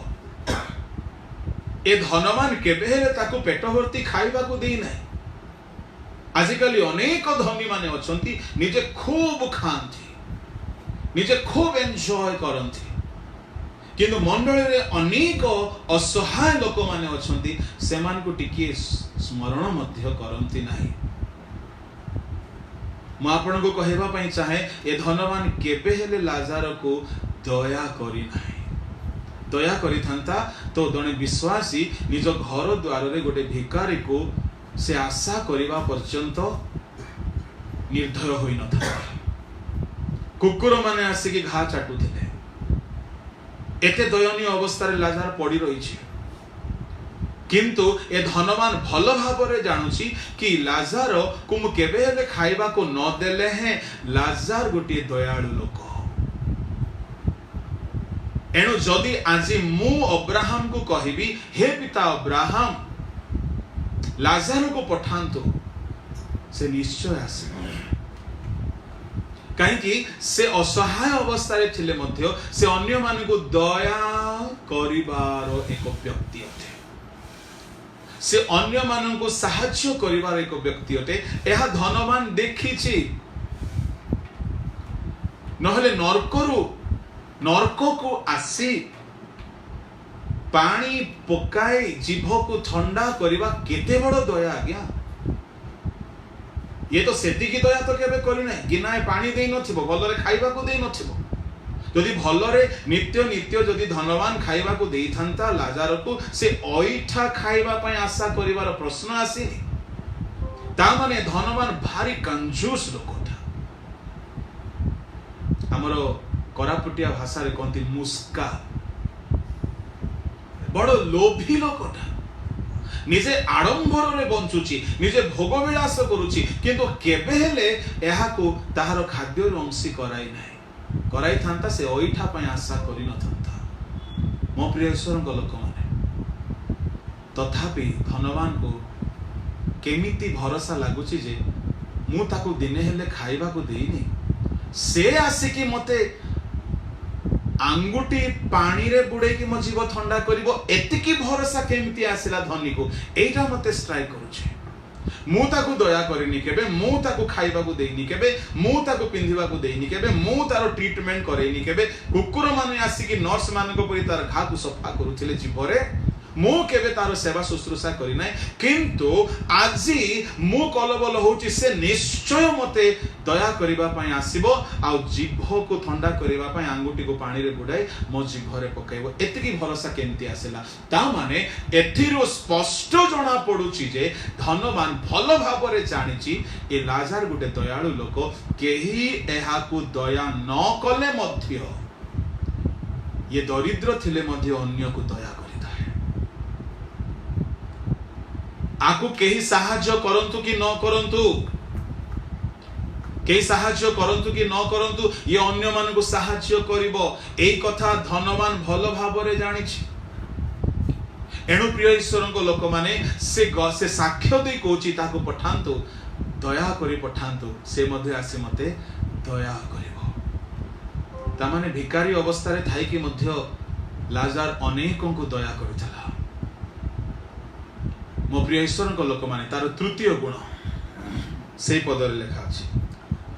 ए धनवान केबे हेले ताकु पेट भर्ती खाइबा को देई नै आजिकल अनेक धनी माने अछंती निजे खूब खांती निजे खूब एन्जॉय करंती किंतु मंडली रे अनेक असहाय लोक माने अछंती सेमान को टिके स्मरण मध्य करंती नाही ମୁଁ ଆପଣଙ୍କୁ କହିବା ପାଇଁ ଚାହେଁ ଏ ଧନବାନ କେବେ ହେଲେ ଲାଜାର को ଦୟା କରି ନାହିଁ। ଦୟା କରିଥାନ୍ତା ତ ଜଣେ ବିଶ୍ୱାସୀ ନିଜ ଘର ଦ୍ୱାରରେ ଗୋଟେ ଭିକାରୀକୁ ସେ ଆଶା କରିବା ପର୍ଯ୍ୟନ୍ତ ନିର୍ଦ୍ଦୟ ହୋଇନଥାନ୍ତା। କୁକୁର ମାନେ ଆସିକି ଘା ଚାଟୁଥିଲେ। ଏତେ ଦୟନୀୟ ଅବସ୍ଥାରେ ଲାଜାର ପଡ଼ି ରହିଛି। किंतु ए धनवान भल भाव जानुची कि लाजार को मु केबे हेले खाइबा को न देले हैं। लाजार गोटे दयालु लोक। एणु जदि आज मु अब्राहम को कहबी हे पिता अब्राहम लाजार को पठांतु से निश्चय आसीबो। कहीं से असहाय अवस्था थिले मध्य से अन्य मान को दया करिवार एक व्यक्ति अटे। से अन्य मान को साहाय्य करिवार एक व्यक्ति अटे। यह धनवान देखिछि नहले नरक को आसी पानी पकाई जीभ को ठंडा करिवा केते बड़ दया आज्ञा। ये तो सेतिकी दया तो केबे करि नै। गिनाए पानी देई नथिबो, भलरे खाइबा को देई नथिबो। जदि भलरे नित्य नित्य जदि धनवान खाइबा को देई थांता लाजार को से ओइठा खाइबा पय आशा करिवार प्रश्न आसीनी। ता माने धनवान भारी कंजूस लोकटा। हमरो कोरापुटिया भाषा रे कोंती मुस्का। बड़ लोभी लोकटा। निजे आडंबर रे बंचुची, निजे भोग विलास करूची, किंतु केबे हेले एहा को ताहार खाद्य अंशी कराई नाही। कराई थांता से ओइठा पय आशा करि न थांता। मो प्रिय ईश्वरक लोक माने तथापि धनवान को केमिति भरोसा लागुची जे मु ताकू दिने हेले खाइबा को देइनी। से आसिकी मते आंगुटी पानी रे बुड़े की मो जीव ठंडा करिवो। एतिकी भरोसा केमिति आसिला धनी को एटा मते स्ट्राइक करूचे। मु ताकू दया करिनी केबे, मु ताकू खाइबा को देइनी केबे, मु ताकू पिंधिबा को देइनी केबे, मु तारो ट्रीटमेंट करेनी केबे। कुकुर माने आसिकी नर्स मान को परि तार घा को सफा करूथिले जीवरे। मु केबे तारो सेवा शुश्रूषा करि नै। किंतु आजी मु कलबल होउची से निश्चय मते दया करिबा पय आसीबो आ जीभ को ठंडा करिबा पय आंगुटी को पानी रे बुडाई मो जीभरे पकाइबो। एतिकी भरोसा केमती आसेला। ता माने एथिरो स्पष्ट जणा पडुची जे धनवान भल भाव रे जानिची ए लाजार गुटे दयालु लोक। केही एहा को दया न कले मध्य ये दरिद्र थिले मध्य अन्य को दया आकु केही साहाय्य करंतु कि न करंतु, केही साहाय्य करंतु कि न करंतु, ये अन्य मान को साहाय्य करिवो। एई कथा धनवान भल भाव रे जानिछि। एणु प्रिय ईश्वरक लोक माने से साक्ष्य दे कोची ताको पठांतु, दया करी पठांतु, से मध्ये आसी मते दया करिवो। ता माने भिकारी अवस्था रे थाई कि मध्ये लाजार अनेकों को दया करितला। मो प्रिय ईश्वरक लोक माने तार तृतीय गुण से पदरे लिखा अछि।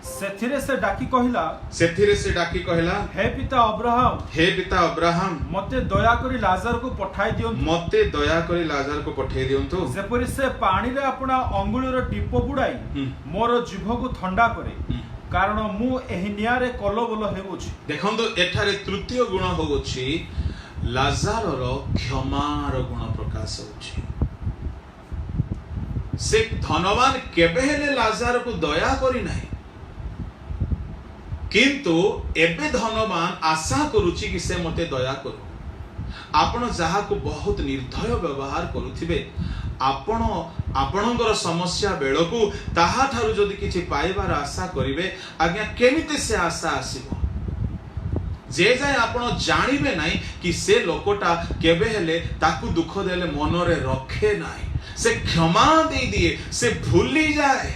सेथिरे से डाकी कहिला हे पिता अब्राहम मते दया करी लाजार को पठाई दियंतु जेपरि से पानी रे अपना अंगुलीर टीप बुडाई मोर जीभ को ठंडा करे कारण मु एही नियारे कलबल हेउछि। देखंतु एठारे तृतीय गुण होउछि लाजारर क्षमार गुण प्रकाश होउछि। से धनवान केबे हेले लाजार को दया करी नाही, किंतु एबे धनवान आशा करूची कि से मते दया करू। आपण जहा को बहुत निर्दय व्यवहार करूथिबे, आपण आपणकर समस्या बेळकू ताहा थारु जदि किछि पाइबार आशा करिवे, आज्ञा केमिते से आशा आसीबो। जे जाय आपण जानिबे नाही कि से लोकटा केबे हेले ताकू दुख देले मनरे रखे नाही, से क्षमा दे दिए, से भूली जाए।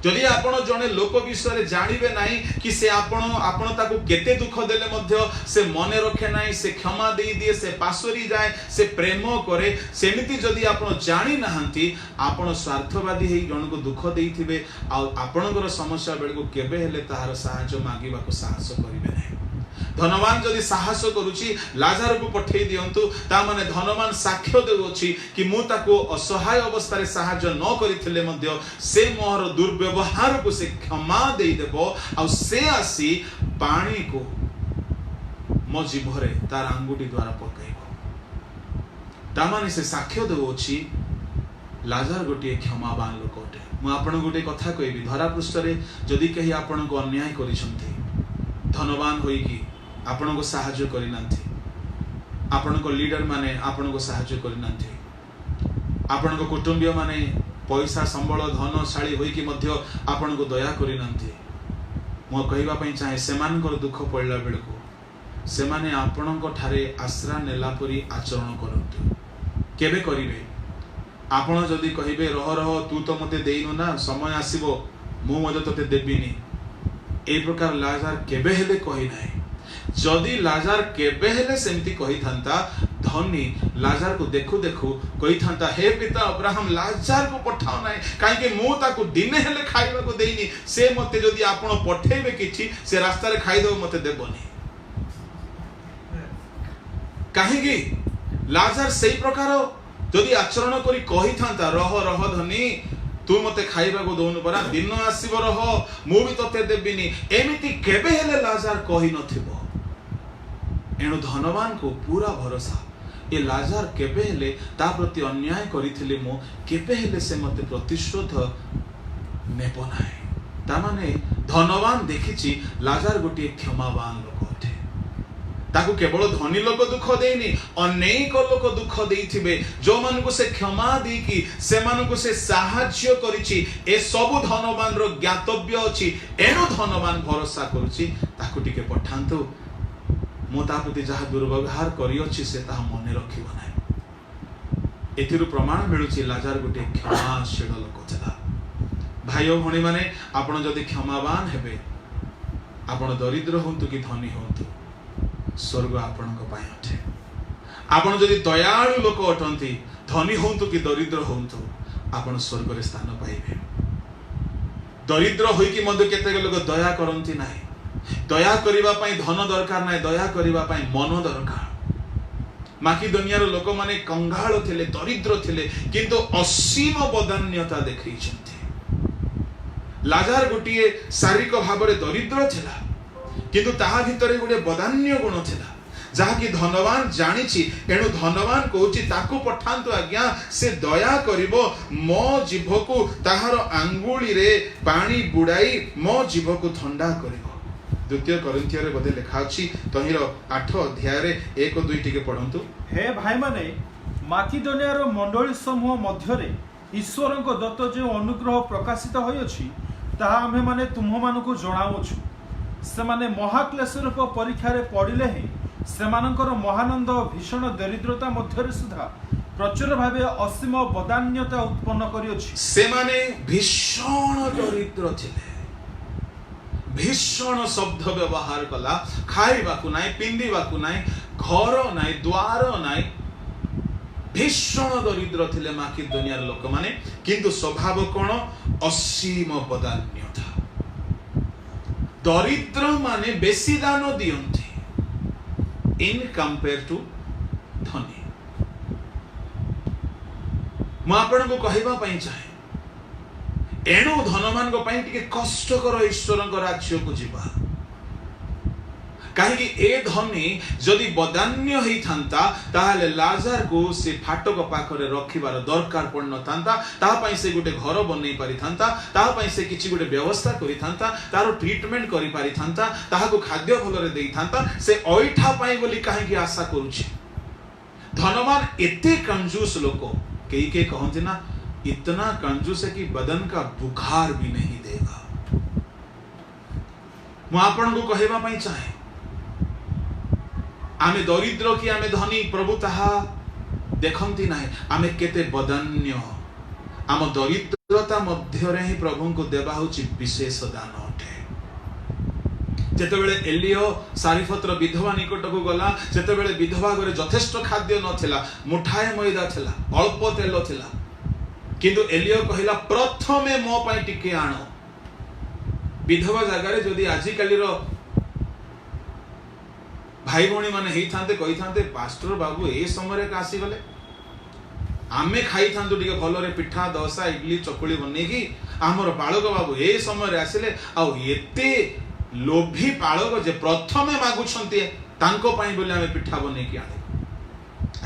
जदि आपण जने लोक विषय जानिबे नाही कि से आपण ताकू केते दुख देले मध्य से मने रखे नाही, से क्षमा दे दिए, से पासोरी जाए, से प्रेम करे, सेमिति जदि आपण जानि नाहंती आपण स्वार्थवादी हेई जन को दुख देइथिबे आ आपणकर समस्या बेल को केबे हेले ताहार सहायता मागिबा को साहस करिवे नाही। धनवान जदि साहस करुची लाजार को पठेई दियंतु ता माने धनवान साक्ष्य देउछि कि मु ताको असहाय अवस्था रे सहाय्य न करिथिले मध्य से मोर दुर्व्यवहार को से क्षमा देई देबो आ से आसी पानी को मो जीभरे तार अंगुठी द्वारा पकाइबो ता माने से साक्ष्य देउछि लाजार गोटे क्षमावान लोक अटे। मु आपण गोटे कथा कहबी धरा पृष्ठ रे जदि कही आपण को अन्याय करिसंती धनवान होई कि आपण को सहाय्य करि नांथि आपण को लीडर माने आपण को सहाय्य करि नांथि आपण को कुटुंबीय माने पैसा संबल धनशाली होई कि मध्य आपण को दया करि नांथि मो कहबा पई चाहे सेमान को दुख पड़ला बेलको सेमाने आपण को ठारे आश्रा नेला परी आचरण करंतु केबे करिवे आपण जदि कहिबे रह रह तू तो मते देइनु ना समय आसीबो मु मते तते देबिनी ए प्रकार लाजार केबे हेले कहि नाही जदि लाजार केबे हेले सेमति कहि थांता धनी लाजार को देखु देखु कहि थांता हे पिता अब्राहम लाजार को पठाओ नाही काहे के मु ताको दिने हेले खाइबा को देइनी से मते जदि आपण पठेबे किछि से रास्ता रे खाइ दो मते देबनी काहे कि लाजार सेही प्रकार जदि आचरण करी कहि थांता रह रह धनी तू मते खाइबा को दोनु परा दिन आसीबो रह मु भी तते देबिनी एमिति केबे हेले लाजार कहि नथिबो एणु धनवान को पूरा भरोसा ए लाजार केबे हेले ता प्रति अन्याय करिथिले मो केबे हेले से मते प्रतिशोध नेबो नाही ता माने धनवान देखिछि लाजार गोटे क्षमावान लोक अटे ताकू केवल धनी लोक दुख देनी अनेक लोक दुख देइथिबे जो मान को से क्षमा दी कि से मान को से सहाय्य करिछि ए सब धनवान रो ज्ञातव्य अछि एनु धनवान भरोसा करूछि ताकू टिके पठांतु मो ता प्रति जहा दुर्व्यवहार करि अछि से ता मने रखिबो नाही एथिरु प्रमाण मिलुछि लाजार गोटे क्षमाशील लोक छला भाई और भणी माने आपण जदि क्षमावान हेबे आपण दरिद्र होंतु कि धनी होंतु स्वर्ग आपण को पाए अटे आपण जदि दयालु लोक अटंती धनी होंतु कि दरिद्र होंतु आपण स्वर्ग रे स्थान पाइबे दरिद्र होई कि मध्य केते लोक दया करंती नाही दया करिबा पई धन दरकार नाही दया करिबा पई मन दरकार माकी दुनियार लोक माने कंगाल थिले दरिद्र थिले किंतु असीम बदान्यता देखैछंती लाजार गोटिए शारीरिक भाव रे दरिद्र थिला किंतु ताहा भितरे गोटे बदान्य गुण थिला जहा कि धनवान जानिछि एणु धनवान कहूछि ताको पठांतु आज्ञा से दया करिवो मो जीभ को ताहार आंगुली रे पानी बुडाई मो जीभ को ठंडा करिवो द्वितीय कोरिन्थियो रे बदे लिखा अछि तहिर 8 अध्याय रे 1 और 2 टिके पढंतु हे भाई माने माकिदोनिया रो मंडली समूह मध्य रे ईश्वर को दत्त जो अनुग्रह प्रकाशित होय अछि ताहा आमे माने तुम मानको जणाउछु से माने महाक्लेश रूप परीक्षा रे पड़िले ही सेमानकर महानंद भीषण दरिद्रता मध्य रे सुधा प्रचुर भावे असीम बदान्यता उत्पन्न करियोछि से माने भीषण दरिद्र थिले भीषण शब्द व्यवहार कला खाइबा को नाही पिंदिबा को नाही घर नाही द्वार नाही भीषण दरिद्र थिले माकी दुनियार लोक माने किंतु स्वभाव कोन असीम बदान्यता दरिद्र माने बेसी दान दियंती इन कंपेयर टू धनी मु आपण को कहबा पई चाहे एणु धनमान को पई टिके कष्ट कर ईश्वर राज्य को जीवा कहीं ए धनी जदि बदान्य ही थांता ताहले लाजार को से फाटक पाखरे रखिबार दरकार पड़न थांता ता पई से गुटे घर बनै पारि थांता ता पई से किछि गुटे व्यवस्था करि थांता तारो ट्रीटमेंट करि पारि थांता ताहा को खाद्य भलरे देई थांता से ओइठा पई बोली काहे की आशा करूछि धनवान एते कंजूस लोको केई के कहंती ना इतना कंजूस है कि बदन का बुखार भी नहीं देगा मु आपण को कहबा पई चाहे आमे दरिद्र कि आमे धनी प्रभु ताहा देखंती नाही आमे केते बदान्य आम दरिद्रता मध्य रे ही प्रभु को देबा होची विशेष दान अटे जेते बेले एलियो सारिफत्र विधवा निकट को गला जेते बेले विधवा घरे यथेष्ट खाद्य नथिला मुठाए मैदा थिला अल्प तेल थिला किंतु एलियो कहिला प्रथमे मो पई टिके आनो विधवा जगह रे जदी आजि काली रो भाई भौणी माने ही थांते कही थांते पास्टर बाबू ए समय का आसी गले आमे खाई थांतु टिके भलरे पिठा दोसा इडली चकुली बनेकी आमर बालक बाबू ए समय आसिले आउ एते लोभी बालक जे प्रथमे मागुछंती तांको पई बोले आमे पिठा बनेकी आने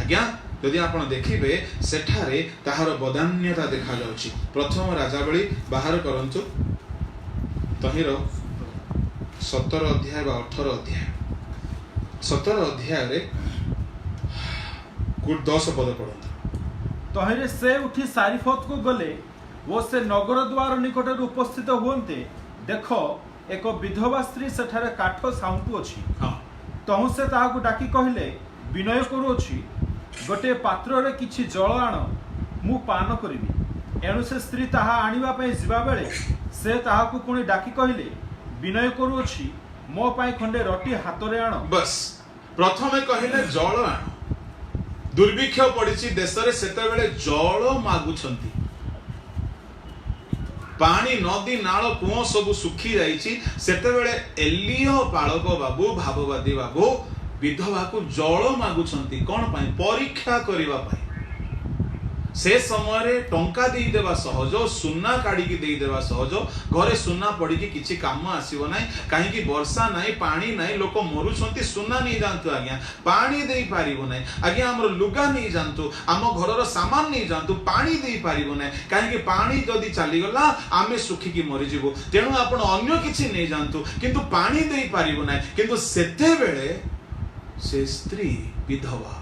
आज्ञा यदि आपण देखिबे सेठारे ताहार बदान्यता देखा जाउची। प्रथम राजावली बाहर करंतु तहिर 17 अध्याय बा 18 अध्याय 17 अध्याय रे 10 पद पढंतु। तहिरे से उठी सारिफत को गले वो से नगर द्वार निकट उपस्थित हुंते देख एक विधवा स्त्री सेठारे काठ साउंटु अछि। हां तहु से ताहाकु डाकी कहिले विनय करूछि गोटे पात्र रे किछि जल आण मु पान करिबी। एणु से स्त्री ताहा आनिबा पई जिबा बेले से ताहाकु पुणी डाकी कहिले विनय करूछि मो पई खंडे रोटी हाथ रे आण। बस प्रथमे कहिले जल आण दुर्भिक्ष पड़िछि देश रे सेते बेले जल मागुछंती पानी नदी नाल कुओं सब सुखी जाइछि सेते बेले एलियो बालक बाबू भाववादी बाबू विधवा को जल मागुछंती कोन पई परीक्षा करिवा पई। से समय रे टंका देई देबा सहज सुना काढी की देई देबा सहज घरे सुना पड़ी की किछि काम आसीबो नाही काहे की वर्षा नाही पानी नाही लोक मरुछंती सुना नहीं जानतु आज्ञा पानी देई पारिबो नाही आज्ञा हमर लुगा नहीं जानतु आम घरर सामान नहीं जानतु पानी देई पारिबो नाही काहे की पानी जदी चली गला आमे सुखी की मरि जिवो तेनु आपण अन्य किछि नहीं जानतु किंतु पानी देई पारिबो नाही किंतु सेते बेले से स्त्री विधवा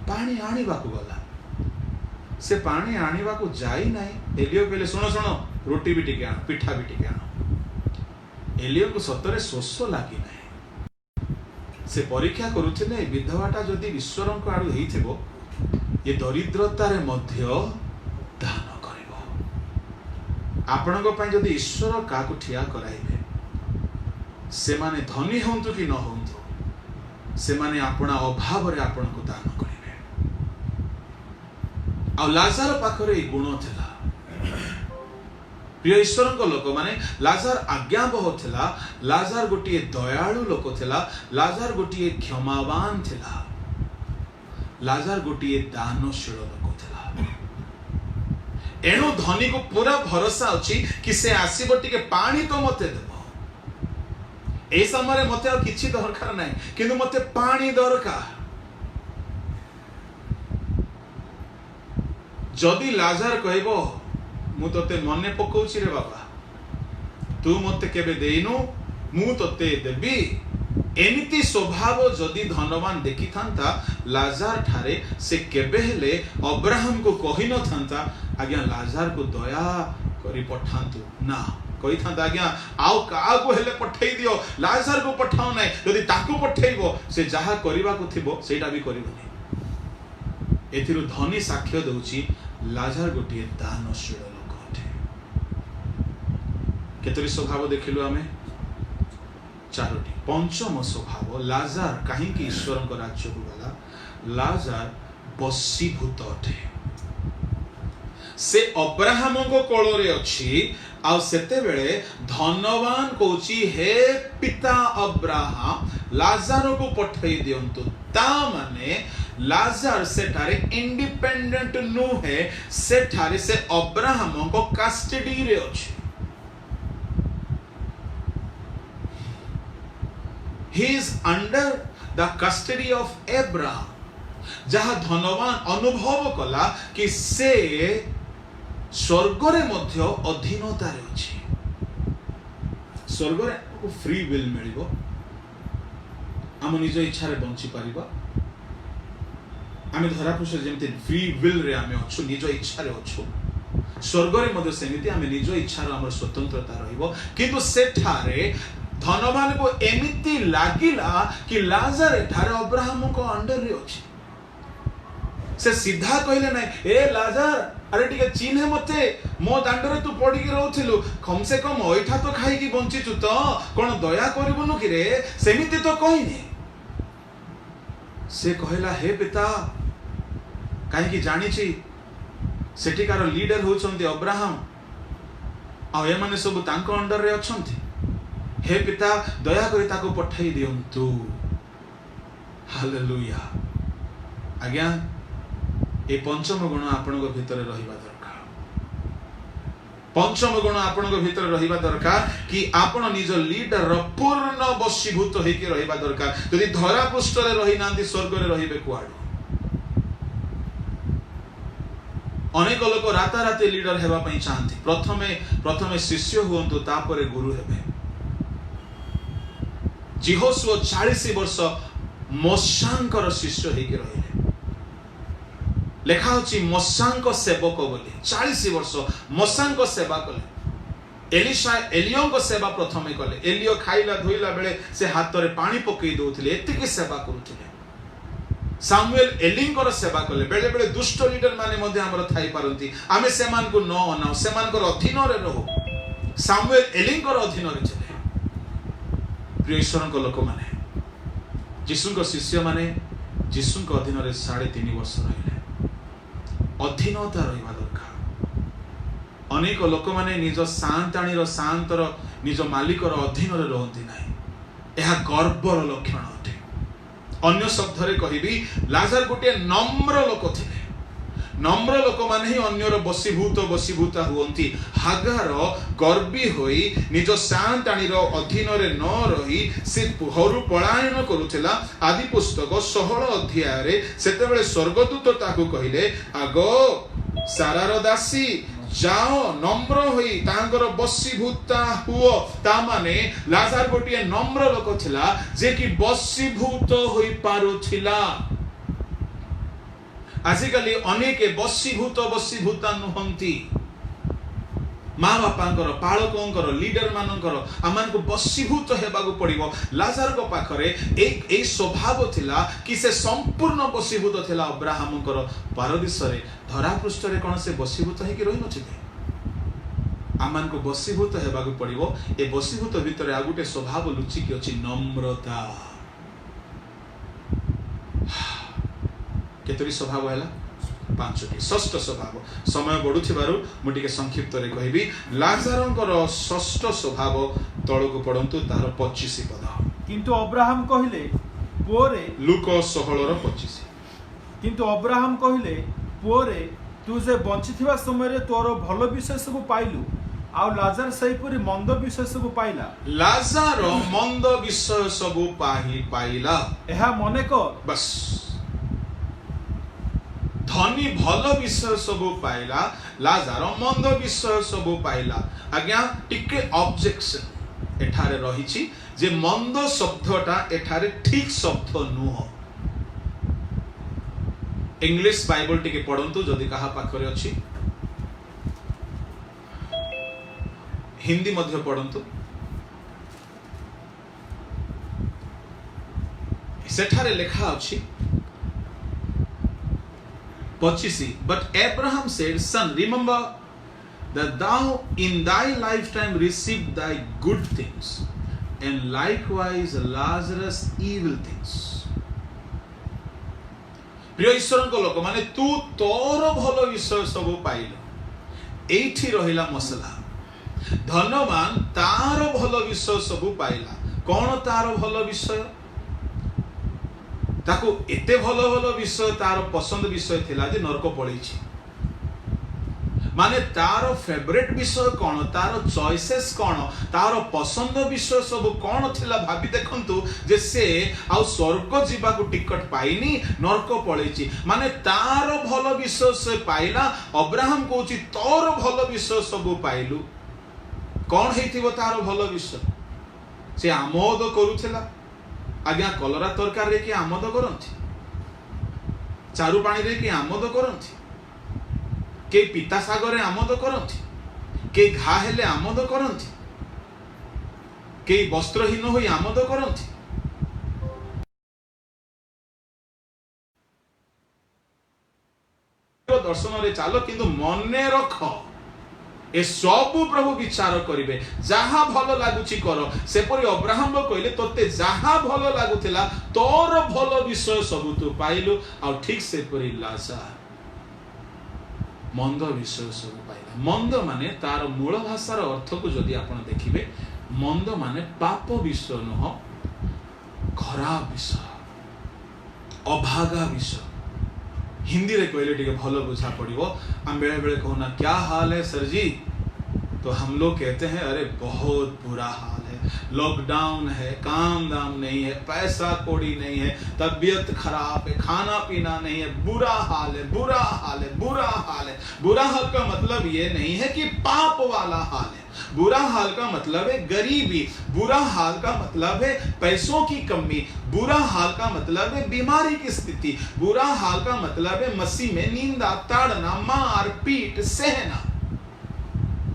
पानी आनिबा को गला से पानी आनिबा को जाई नाही एलियो कहले सुनो सुनो रोटी भी टिके आण पिठा भी टिके आण। एलियो को सतरे शोष लागी नाही से परीक्षा करूथिले विधवाटा जदी ईश्वर को आडू हेइथेबो ये दरिद्रता रे मध्य दान करिवो आपण को पई जदी ईश्वर का को ठिया कराइबे से माने धनी होंतु कि न होंतु से माने आपना अभाव रे आपण को दान करिवे। आ लाजार पाखरे गुण थिला प्रिय ईश्वर को लोक माने लाजार आज्ञाबह थिला लाजार गोटिए दयालु लोक थिला लाजार गोटिए क्षमावान थिला लाजार गोटिए दानशील लोक थिला। एणु धनी को पूरा भरोसा अछि कि से आसीबो टिके पानी तो मते देबो ए समय मते और किछि दरकार नाही किंतु मते पानी दरकार। जदि लाजार कहबो मु तते मने पकोछि रे बाबा तू मते केबे देइनु मु तते देबी एमिति स्वभाव जदि धनवान देखि थांता लाजार ठारे से केबे हेले अब्राहम को कहि न थांता आज्ञा लाजार को दया करी पठांतु ना कहि थांता आज्ञा आउ का को हेले पठै दियो लाजार को पठाओ नै जदि ताकू पठैबो से जहा करिबा को थिबो सेटा भी करिबोनी। एथिरु धनी साक्ष्य दउची लाजार गोटे दानशील लोक अटे। केतरी स्वभाव देखिलु आमे चारोटी। पंचम स्वभाव लाजार कहीं ईश्वर को राज्य को गला लाजार बसीभूत अटे से अब्राहम को कोଳରେ अछि आ सेते बेले धनवान कहूची हे पिता अब्राहम लाजार को पठै दियंतु ता माने लाजार सेठारे इंडिपेंडेंट नुहे सेठारे से अब्राहम को कस्टडी रे अछि। He is under the custody of Abraham जहा धनवान अनुभव कला कि से स्वर्ग रे मध्य अधीनता रे अछि। स्वर्ग रे को फ्री विल मिलिबो आम निज इच्छा रे बंची परिबा आमे धरापुष जेमते फ्री विल रे आमे अछु निज इच्छा रे अछु स्वर्ग रे मध्य सेमिति आमे निज इच्छा रे हमर स्वतंत्रता रहिबो किंतु सेठारे धनवान को एमिति लागिला कि लाजार एठारे अब्राहम को अंडर रे अछि। से सीधा कहले नाही ए लाजार अरे टिके चिन्ह मते मो दांडरे तू पड़ी के रहउथिलु कम से कम ओइठा तो खाई की बंचिचु तो कोन दया करबनु कि रे सेमिति तो कहिनी। से कहला हे पिता काहे कि जानि छी सेठिकार लीडर होचंती अब्राहम आ ए माने सब तांको अंडर रे अछंती हे पिता दया करी ताको पठाई दियंतु हालेलुया। आज्ञा ए पंचम गुण आपण भितर रहिबा दरकार। पंचम गुण आपण भितर रहिबा दरकार कि आपण निज लीडर पूर्ण वशीभूत होइके रहिबा दरकार। यदि धरा पृष्ठ रे रहि नांती स्वर्ग रे रहिबे कुआडो। अनेक लोक राताराति लीडर हेबा पई चाहନ୍ତି। प्रथमे शिष्य हुअन्तु तापरे गुरु हेबे। जिहोशुआ 40 वर्ष मोशांकर शिष्य हेके रहिले। लेखा होची मोशांक सेवक बोली 40 वर्ष मोशांक सेवा कले। एलियों सेवा प्रथमे कले। एलियो खाइला धोइला बेले से हाथ रे पानी पकई दउथिले, एतिकी सेवा करूथिले। सामुएल एलिंकर सेवा कले। बेले बेले दुष्ट लीडर माने मध्ये हमर थाई पारंती, आमे सेमान को न अनाउ, सेमानकर अधीन रे रहो। सामुएल एलिंकर अधीन रे चले। प्रिय ईश्वरक लोक माने यीशुक शिष्य माने यीशुक अधीन रे 3.5 वर्ष रहिले। अधीनता रहिबा दरकार। अनेक लोक माने निज सांताणीर सांतर निज मालिकर अधीन रे रहंती नाही। एहा गर्वर लक्षण अटे। अन्य शब्द रे कहिबी लाजर गोटे नम्र लोक थिले। नम्र लोक माने ही अन्यर वशीभूता हुअंती। हागार गर्वी होई निज सांताणीर अधीन रे न रही से घरु पलायन करुथिला। आदि पुस्तक 16 अध्याय रे सेतेबेले स्वर्गदूत ताकू कहिले, आगो सारार दासी जाओ नम्र होई तांकर वशीभूता हुओ। ता माने लाजर गोटे नम्र लोक थिला जे कि वशीभूत होई पारुथिला। आजिकाली अनेक वशीभूता नुहंती। माँ बापांकर पालकंकर लीडर मानकर आमानको वशीभूत हेबागु पड़िबो। लाजर को पाखरे एक स्वभाव थिला कि से संपूर्ण वशीभूत थिला। अब्राहमकर पारदिसरे धरा पृष्ठ रे कोन से वशीभूत हेकि रहि नथिले। आमानको वशीभूत हेबागु पड़िबो। ए वशीभूत भितरे आ गुटे स्वभाव लुचि कि अछि नम्रता। केतरी स्वभाव हैला 5टी। षष्ठ स्वभाव समय बढ़ुथिबारु मु टिके संक्षिप्त रे कहिबी। लाजरंकर षष्ठ स्वभाव तळकु पडंतु तार 25 पद। किंतु अब्राहम कहिले पुओरे, लूक 16 ର 25। किंतु अब्राहम कहिले पुओरे, तू जे बंचिथिबा समय रे तोर भलो विषय सब पाइलु, आ लाजर सहीपुरी मंद विषय सब पाइला। लाजर मंद विषय सब पाइला। एहा मने को बस धनी भल विषय सब पाइला, लाजर मंद विषय सब पाइला। आज्ञा टिके ऑब्जेक्शन एठारे रहिछि जे मंद शब्दटा एठारे ठीक शब्द नुह। इंग्लिश बाइबल टिके पढंतु जदि कहा पाखरे अछि। हिंदी मध्य पढंतु। सेठारे लेखा अछि 25। But Abraham said, Son, remember that thou in thy lifetime received thy good things, and likewise Lazarus evil things. प्रिय ईश्वर को लोक माने तू तोर भल विषय सब पाइल। एठी रहिला मसला। धनवान तार भल विषय सब पाइला। कौन तार भल विषय? ताको एते भलो भलो विषय तार पसंद विषय थिला जे नरक पळैछि। माने तार फेवरेट विषय कौन, तार चॉइसेस कौन, तार पसंद विषय सब कौन थिला भाबी देखंतु जे से आ स्वर्ग जीवा को टिकट पाइनी, नरक पळैछि। माने तार भलो विषय से पाइला। अब्राहम कहूछि तोर भलो विषय सब पाइलु। कौन हेतिबो तार भलो विषय? से आमोद करूथिला। आज्ञा कलरा तरकारी रे कि आमोद करंती, चारु पानी रे कि आमोद करंती, के पिता सागर रे आमोद करंती, के घा हेले आमोद करंती, के वस्त्रहीन होई आमोद करंती। दर्शन रे चालो किंतु मने रख ए सब प्रभु विचार करिवे। जहा भल लागुची कर। सेपरि अब्राहम कहले तोते जहा भल लागुथिला तोर भल विषय सब तू पाइलु। आ ठीक सेपरि लाजर मंद विषय सब पाइला। मंद माने तार मूल भाषार अर्थ को जदि आपण देखिबे, मंद माने पाप विषय नह, खराब विषय। अभागा विष हिंदी रे कहले टिके भलो बुझा पड़िबो। हम बेले बेले कहना क्या हाल है सर जी, तो हम लोग कहते हैं अरे बहुत बुरा हाल है, लॉकडाउन है, काम दाम नहीं है, पैसा कौड़ी नहीं है, तबीयत खराब है, खाना पीना नहीं है, बुरा हाल है, बुरा हाल है, बुरा हाल है। बुरा हाल का मतलब ये नहीं है कि पाप वाला हाल है, बुरा हाल का मतलब है गरीबी, बुरा हाल का मतलब है पैसों की कमी, बुरा हाल का मतलब है बीमारी की स्थिति, बुरा हाल का मतलब है मसीह में निंदा, ताड़ना, मार पीट सहना।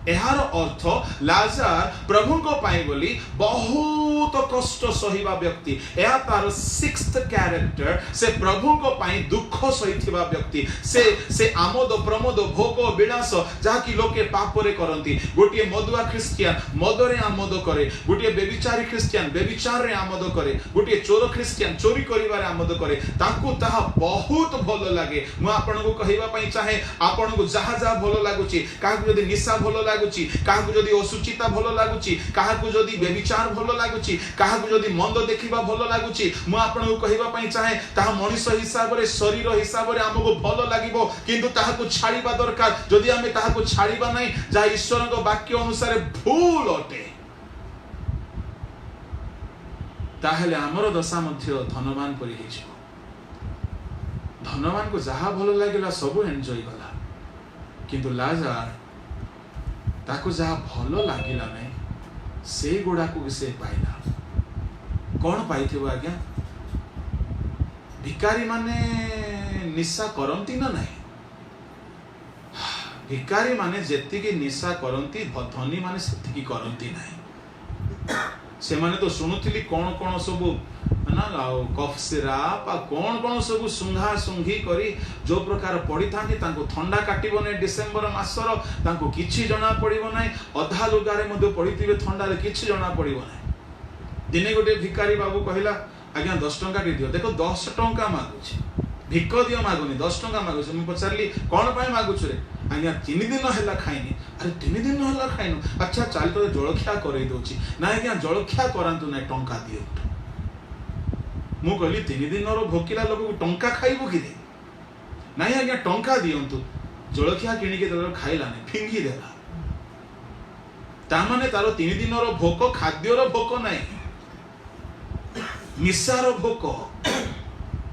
एहार अर्थ लाजार प्रभु को पाई बोली बहुत कष्ट सहिबा व्यक्ति, एहा तार सिक्स्थ कैरेक्टर से प्रभु को पाई दुख सहिथिबा व्यक्ति, से आमोद प्रमोद भोग विलास जाकी लोके पापरे करंती। गोटिए मदुआ ख्रिस्टियन मदरे आमोद करे, गोटिए बेविचारी ख्रिस्टियन बेविचार रे आमोद करे, गोटिए चोर ख्रिस्टियन चोरी करिवारे आमोद करे, ताकू ताहा बहुत भलो लागे। मु आपनको कहिबा पई चाहे आपनको जहा जहा भलो लागुची, काहकु जदी निशा भलो लागुची, काहकु जदी असुचिता भलो लागुची, काहकु जदी बेविचार भलो लागुची, काहकु जदी मंद देखिबा भलो लागुची, मु आपनको कहिबा पई चाहे ताहा मनुष्य हिसाब रे शरीर हिसाब रे हमको भलो लागिबो, किंतु ताहाकु छाड़ीबा दरकार। जदी आमे ताहाकु छाड़ीबा नै जा ईश्वरक वाक्य अनुसार भूल अटे, ताहेले हमर दशा मध्य धनवान परि हिजिबो। धनवान को जहा भलो लागिला सब एन्जॉय कला, किंतु लाजार ताको जहा भलो लागिला नै से गुडा को से पाइला। कौन पाइथिबो आज्ञा? भिकारी माने निशा करंती ना नहीं, भिकारी माने जेतिकी निशा करंती धनी माने सेतिकी करंती नहीं। से माने तो सुनुथिली कोन कोन सब ना कफ सिराप आ कोन कोन सब सुंघा सुंघी करी जो प्रकार पड़ी थांती तांको ठंडा काटिबो नै डिसेंबर मासर तांको किछि जणा पड़िबो नै, अधा लुगारे मध्ये पड़िथिबे ठंडा रे किछि जणा पड़िबो नै। दिने गोटे भिकारी बाबू कहिला आज्ञा 10 टंका दियो, देखो 10 टंका मागुछि, भिक दियो मागुनी 10 टंका मागुछि। मु पचारली कोन पय मागुछु रे? आज्ञा 3 दिन हैला खाइनी। अरे 3 दिन हैला खाइनु, अच्छा चाल तो जळखिया करै दोछि ना। आज्ञा जळखिया करंतु नै, टंका दियो। मु कहली 3 दिन रो भोकिला लोक को टंका खाइबो कि दे? नाही आज्ञा टंका दियंतु। जळखिया किणी के दर खाइला नै, फिंगी देला। ता माने तारो 3 दिन रो भोक खाद्य रो भोक नै, निशा रो भोक,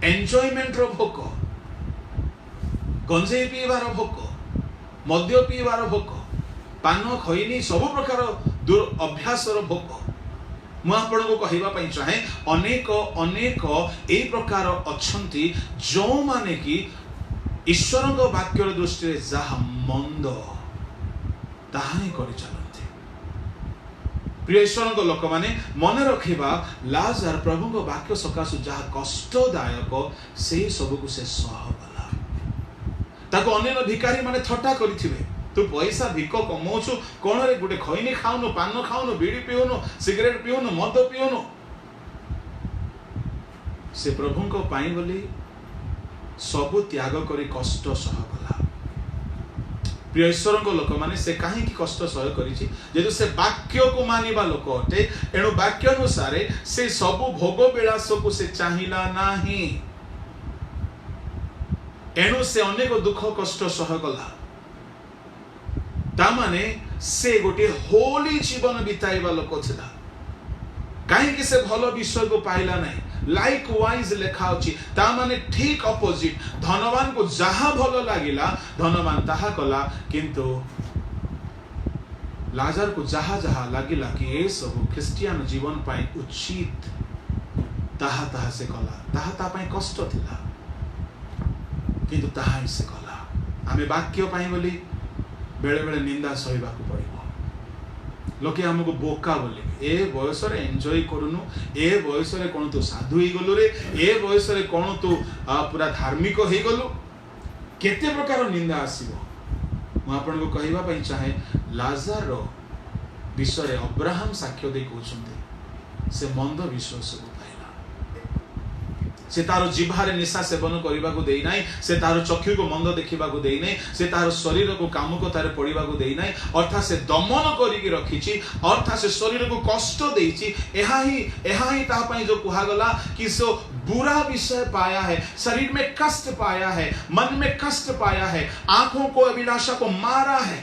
एन्जॉयमेंट रो भोक, गंजे पीवार भोक, मद्य पीवार भोक, पान खैनी सब प्रकार दुर अभ्यास रो भोक। मु आपनको कहिबा पई चाहे अनेक अनेक ए प्रकार अछंती जो माने कि ईश्वरक वाक्यर दृष्टि जहा मंद ताहा ही करि चलंती। प्रिय ईश्वरक लोक माने मन रखिबा लाजार प्रभुक वाक्य सकाशु जहा कष्टदायक से सब को से सहबला। ताको अन्य भिकारी माने थट्टा करिथिबे, तू पैसा भिक कमाउछु कोन रे? गुटे खैनी खाउनु, पान खाउनु, बीड़ी पिउनु, सिगरेट पिउनु, मद पिउनु। से प्रभु को पाई बोली सब त्याग करी कष्ट सह कला। प्रिय ईश्वर को लोक माने से काहे की कष्ट सह करिछि? जेतु से वाक्य को मानिबा लोक अटे, एणु वाक्य अनुसार से सब भोग विलास को से चाहिला नाही, एणु से अनेक दुख कष्ट सह कला। तामाने से गोटे होली जीवन बिताइबा लोक थिला, कहीं से भलो विषय को पाइला नहीं। लाइक वाइज लेखा अछि, तामाने ठीक अपोजिट। धनवान को जहा भलो लागिला धनवान ताहा कला, किंतु लाजार को जहा जहा लागिला कि ए सब क्रिस्टियन जीवन पाई उचित ताहा ताहा से कला, ताहा ता पाई कष्ट थिला, किंतु ताहा ही से कला। आमे वाक्य पाई बोली बेले बेले निंदा सहिबा को पड़िबो। लोके हमको बोका बोले, ए बयस रे एन्जॉय करूनु, ए बयस रे कोन तू साधु ही गलु रे, ए बयस रे कोन तू पूरा धार्मिक हे गलु, केते प्रकार निंदा आसीबो। मु आपन को कहिबा पई चाहे लाजार रो विषय अब्राहम साक्ष्य दे कहउछन्ते से मंद विश्वास को पाइला। से तारो जिभारे निशा सेवन करबा को देई नाही, से तारो चक्षु को मंद देखिबा को देई नाही, से तारो शरीर को काम को तारे पड़िबा को देई नाही, अर्थात से दमन करिकि रखिछि, अर्थात से शरीर को कष्ट देइछि। एहा ही ता पई जो कुहा गला कि सो बुरा विषय पाया है, शरीर में कष्ट पाया है, मन में कष्ट पाया है, आंखों को अभिलाषा को मारा है,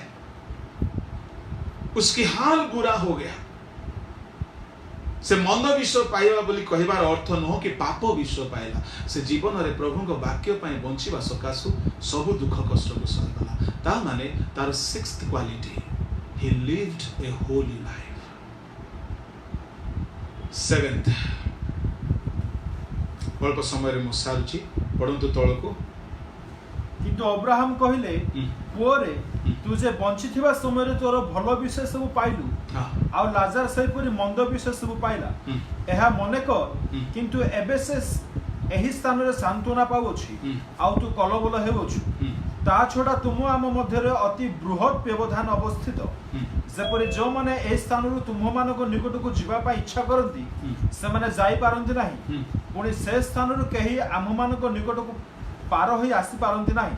उसकी हाल बुरा हो गया। से मंद विषय पाइबा बोली कहिबार अर्थ नुह कि पाप विषय पाइला। से जीवन रे प्रभु को वाक्य पाए बंचिबा सकाशु सब दुख कष्ट को सहगला। ता माने तार sixth quality, he lived a holy life। Seventh, अल्प समय रे मुसारुची पढंतु तळको। किंतु अब्राहम कहले पुओरे तू जे बंची थिबा समय रे तोर भलो विषय सब पाइलु, आ लाजर सेपरी मंद विषय सब पाइला। एहा मने कर किंतु एबे से एही स्थान रे सांत्वना पाउछि, आ तू कलबल हेउछु। ता छोड़ा तुम आम मध्य अति बृहत व्यवधान अवस्थित, जेपरि जो माने ए स्थान रु तुम मानको निकट को जीवा पा इच्छा करंती से माने जाई पारंती नाही, पुणी से स्थान रु केही आम मानको निकट को पार होई आसी पारंती नाही।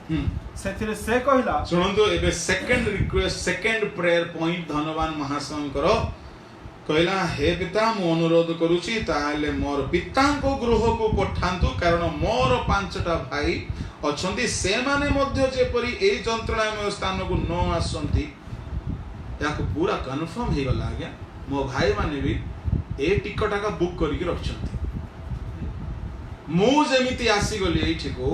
सेथिरे से कहिला सुनंतु एबे second request, second prayer point धन्यवाद महासन करो। कहला हे पिता मु अनुरोध करूची ताले मोर पिता को गृह को पठांतु, कारण मोर पांचटा भाई अछंती, से माने मध्य जेपरि ए जंत्रणामय स्थान को न आसंती। याको पूरा कंफर्म हे गला गया, मो भाई माने भी ए टिकट का बुक करिक रखछंती। मु जेमिति आसी गली एठी को,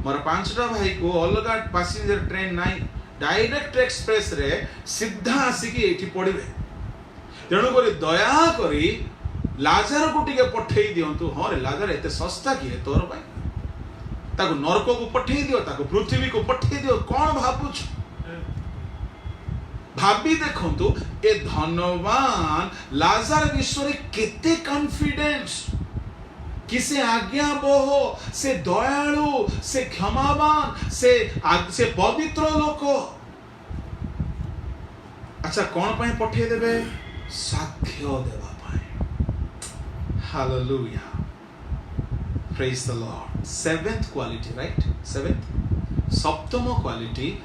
मोर पांचटा भाई को अलगा पैसेंजर ट्रेन नाई, डायरेक्ट एक्सप्रेस रे सीधा आसी की एठी पड़िबे। तेणु करी दया करी लाजर को टिके पठेई दियंतु। हाँ रे लाजर एते सस्ता किए तोर पाई, ताको नरक को पठेई दियो, ताको पृथ्वी को पठेई दियो। कौन भाबुछ भाबी देखंतु ए धनवान लाजर विश्व केते कॉन्फिडेंस कि से आज्ञाबह, से दयालु, से क्षमावान, से पवित्र लोक। अच्छा कौन पाए पठे देबे? साक्ष्य देवा पाए। Hallelujah, praise the Lord. Seventh quality, right? Seventh, सप्तम क्वालिटी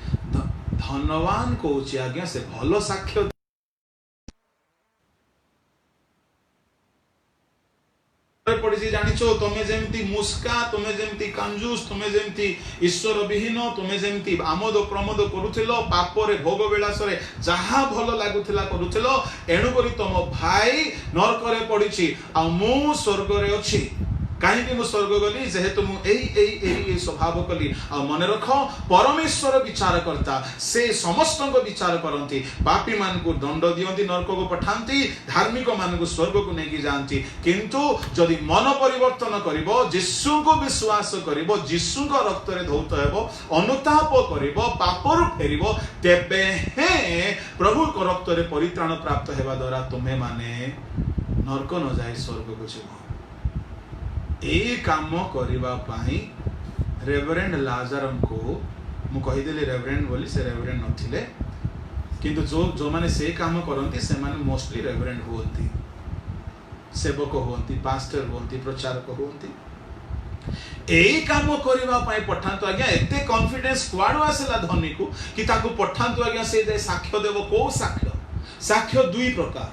धनवान को आज्ञा से भलो साक्ष्य पड़ी जानिछो। तुमे जेमती मुस्का, तुमे जेमती कंजूस, तुमे जेमती ईश्वर विहीन, तुमे जेमती आमोद प्रमोद करुथिलो, पापरे भोग विलासरे जहा भलो लागुथिला करुथिलो, एणु करी तुम भाई नरकरे पड़िछि आ मु स्वर्गरे अछि। कहीं स्वर्ग गली जेहेतु मुझे स्वभाव कली। आ मन रख परमेश्वर विचार करता, से समस्त विचार करती। पापी मान को दंड दियंती, नरक को पठाती, धार्मिक मान को स्वर्ग को लेकिन जाती। किंतु जदि मन परिवर्तन करिबो, यीशु को विश्वास करिबो, यीशु को रक्त रे धौत हेबो, अनुताप करिबो, पापरु फेरिबो, तेबे हे प्रभु को रक्त रे परित्राण प्राप्त हेबा द्वारा तुम्हें माने नरक न जाई स्वर्ग को जीवो। ए काम करिबा पाई रेवरेंड लाजरम को मु कहि देली रेवरेंड बोली, से रेवरेंड नथिले, किंतु जो माने से काम करंती से माने मोस्टली रेवरेंड होती, सेवक होती, पास्टर होती, प्रचारक होती। ए काम करिबा पाई पठांतु आज्ञा। एते कॉन्फिडेंस कुआडो आसेला धनी को कि ताको पठांतु आज्ञा, से दे साक्ष्य देबो। को साक्ष्य? साक्ष्य दुई प्रकार,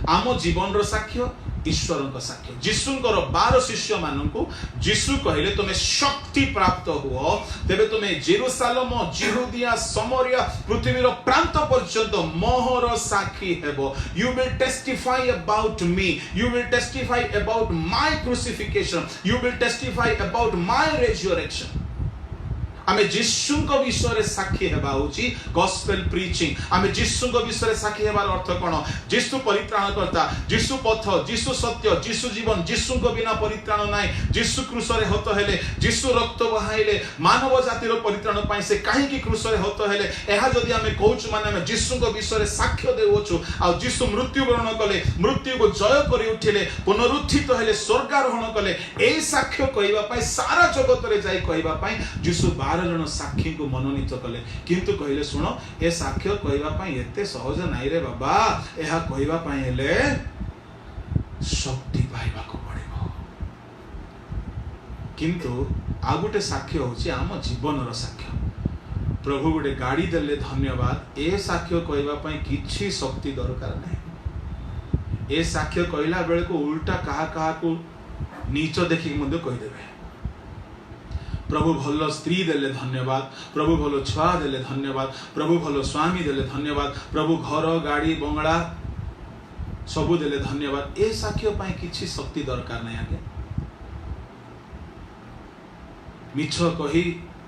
आम जीवन रो साक्ष्य, ईश्वर का साक्ष्य। जीशुंकर 12 शिष्य मानू जीशु कहले तुम्हें शक्ति प्राप्त हुओ, तेबे तुम्हें जेरूसालेम, जिहुदिया, समरिया, पृथ्वीर प्रांत पर्यंत मोहर साक्षी हेबो। You will testify about me, you will testify about my crucifixion, you will testify about my resurrection. आमे जीशु को विषय रे साक्षी हेबा होची गॉस्पेल प्रीचिंग। आमे जीशु को विषय रे साक्षी हेबार अर्थ कोन? जीशु परित्राण करता, जीशु पथ, जीशु सत्य, जीशु जीवन, जीशु को बिना परित्राण नाही। जीशु क्रूस रे हत हेले, जीशु रक्त बहाइले मानव जातिर परित्राण पाई, से काहे की क्रूस रे हत हेले। एहा जदी आमे कहूछु माने आमे जीशु को विषय रे साक्ष्य देउछु। आ जीशु मृत्यु वरण कले, मृत्यु को जय करि उठिले, पुनरुत्थित हेले, स्वर्गारोहण कले। ए साक्ष्य कहिबा पाई सारा जगत रे जाई कहिबा पाई जीशु 12 जन साक्षी को मनोनीत कले। किंतु कहले सुन, ए साक्ष्य कहबा पई एते सहज नाई रे बाबा, एहा कहबा पई हेले शक्ति पाइबा को पड़िबो। किंतु आ गोटे साक्ष्य होची आम जीवन रो साक्ष्य। प्रभु गोटे गाड़ी देले धन्यवाद, ए साक्ष्य कहबा पई किछि शक्ति दरकार नै। ए साक्ष्य कहला बेले को उल्टा कहा को नीच देखिक मध्य कहीदेवे प्रभु भल स्त्री देले धन्यवाद, प्रभु भल छुआ देले धन्यवाद, प्रभु भल स्वामी देले धन्यवाद, प्रभु घर गाड़ी बंगला सबू देले धन्यवाद। ए साक्ष्य पाई किछि शक्ति दरकार नहीं आगे। मिछ कही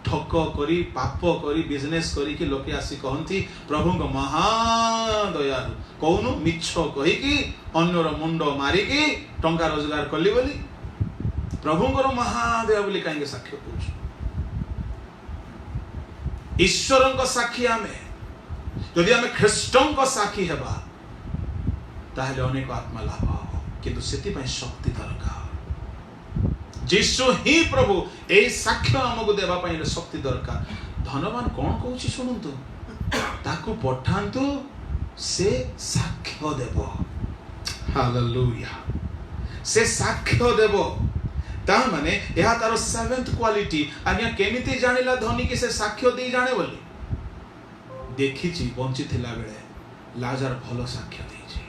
ठक करी पाप करी बिजनेस करी कि लोके आसी कहती प्रभु को महादयालु कौनु मिछ कही कि अन्यर मुंड मारिकी टंका रोजगार कली बोली प्रभुंकर महादया बोली कहीं साक्ष्य कौच। ईश्वर साक्षी आमे जदि आमे ख्रीष्टों साक्षी हेबा ताहले अनेक आत्मा लाभ हो, किंतु सेति पय शक्ति दरकार। जीशु ही प्रभु ए साक्ष्य आमको देवा पय शक्ति दरकार। धनवान कौन कहूची सुनंतु, ताकू पठांतु से साक्ष्य देव। हालेलुया। से साक्ष्य देव ता माने यह तार सेवेंथ क्वालिटी। आज्ञा केमिति जानिला धनी कि से साक्ष्य दे जाने बोली देखिछि बंची थिला बेले लाजार भलो साक्ष्य देछि।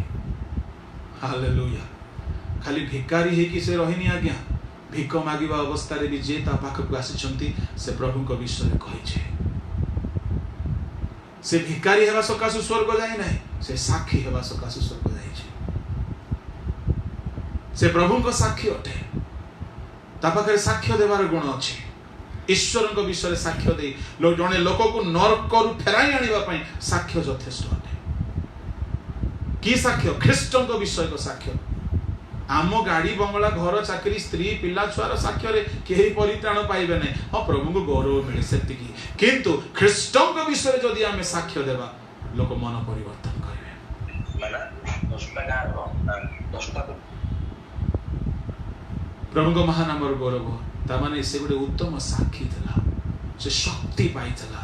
हालेलुया। खाली भिकारी हे कि से रहिनी आज्ञा भिक मागिबा अवस्था रे भी जे ता पाखक आसिछंती से प्रभु को विषय कहिछे। से भिकारी हेबा सकासु स्वर्ग जाई नाही, से साक्षी हेबा सकासु स्वर्ग जाईछे। से प्रभु को साक्षी अटे, ता पाखरे साक्ष्य देवार गुण अछि। ईश्वर को विषय साक्ष्य दे जने लोक को नरक रु फेराई आनिबा पई साक्ष्य यथेष्ट अटे। की साक्ष्य? ख्रीष्टों को विषय को साक्ष्य। आम गाड़ी बंगला घर चाकरी स्त्री पिला छुआर साक्ष्य रे केही परित्राण पाइबे नै। हां प्रभु को गौरव मिले सेतिकी, किंतु ख्रीष्टों को विषय जदि आमे साक्ष्य देबा लोक मन परिवर्तन करिवे। प्रभु को महानाम गौरव ता माने से गोटे उत्तम साक्षी थिला, से शक्ति पाइथिला।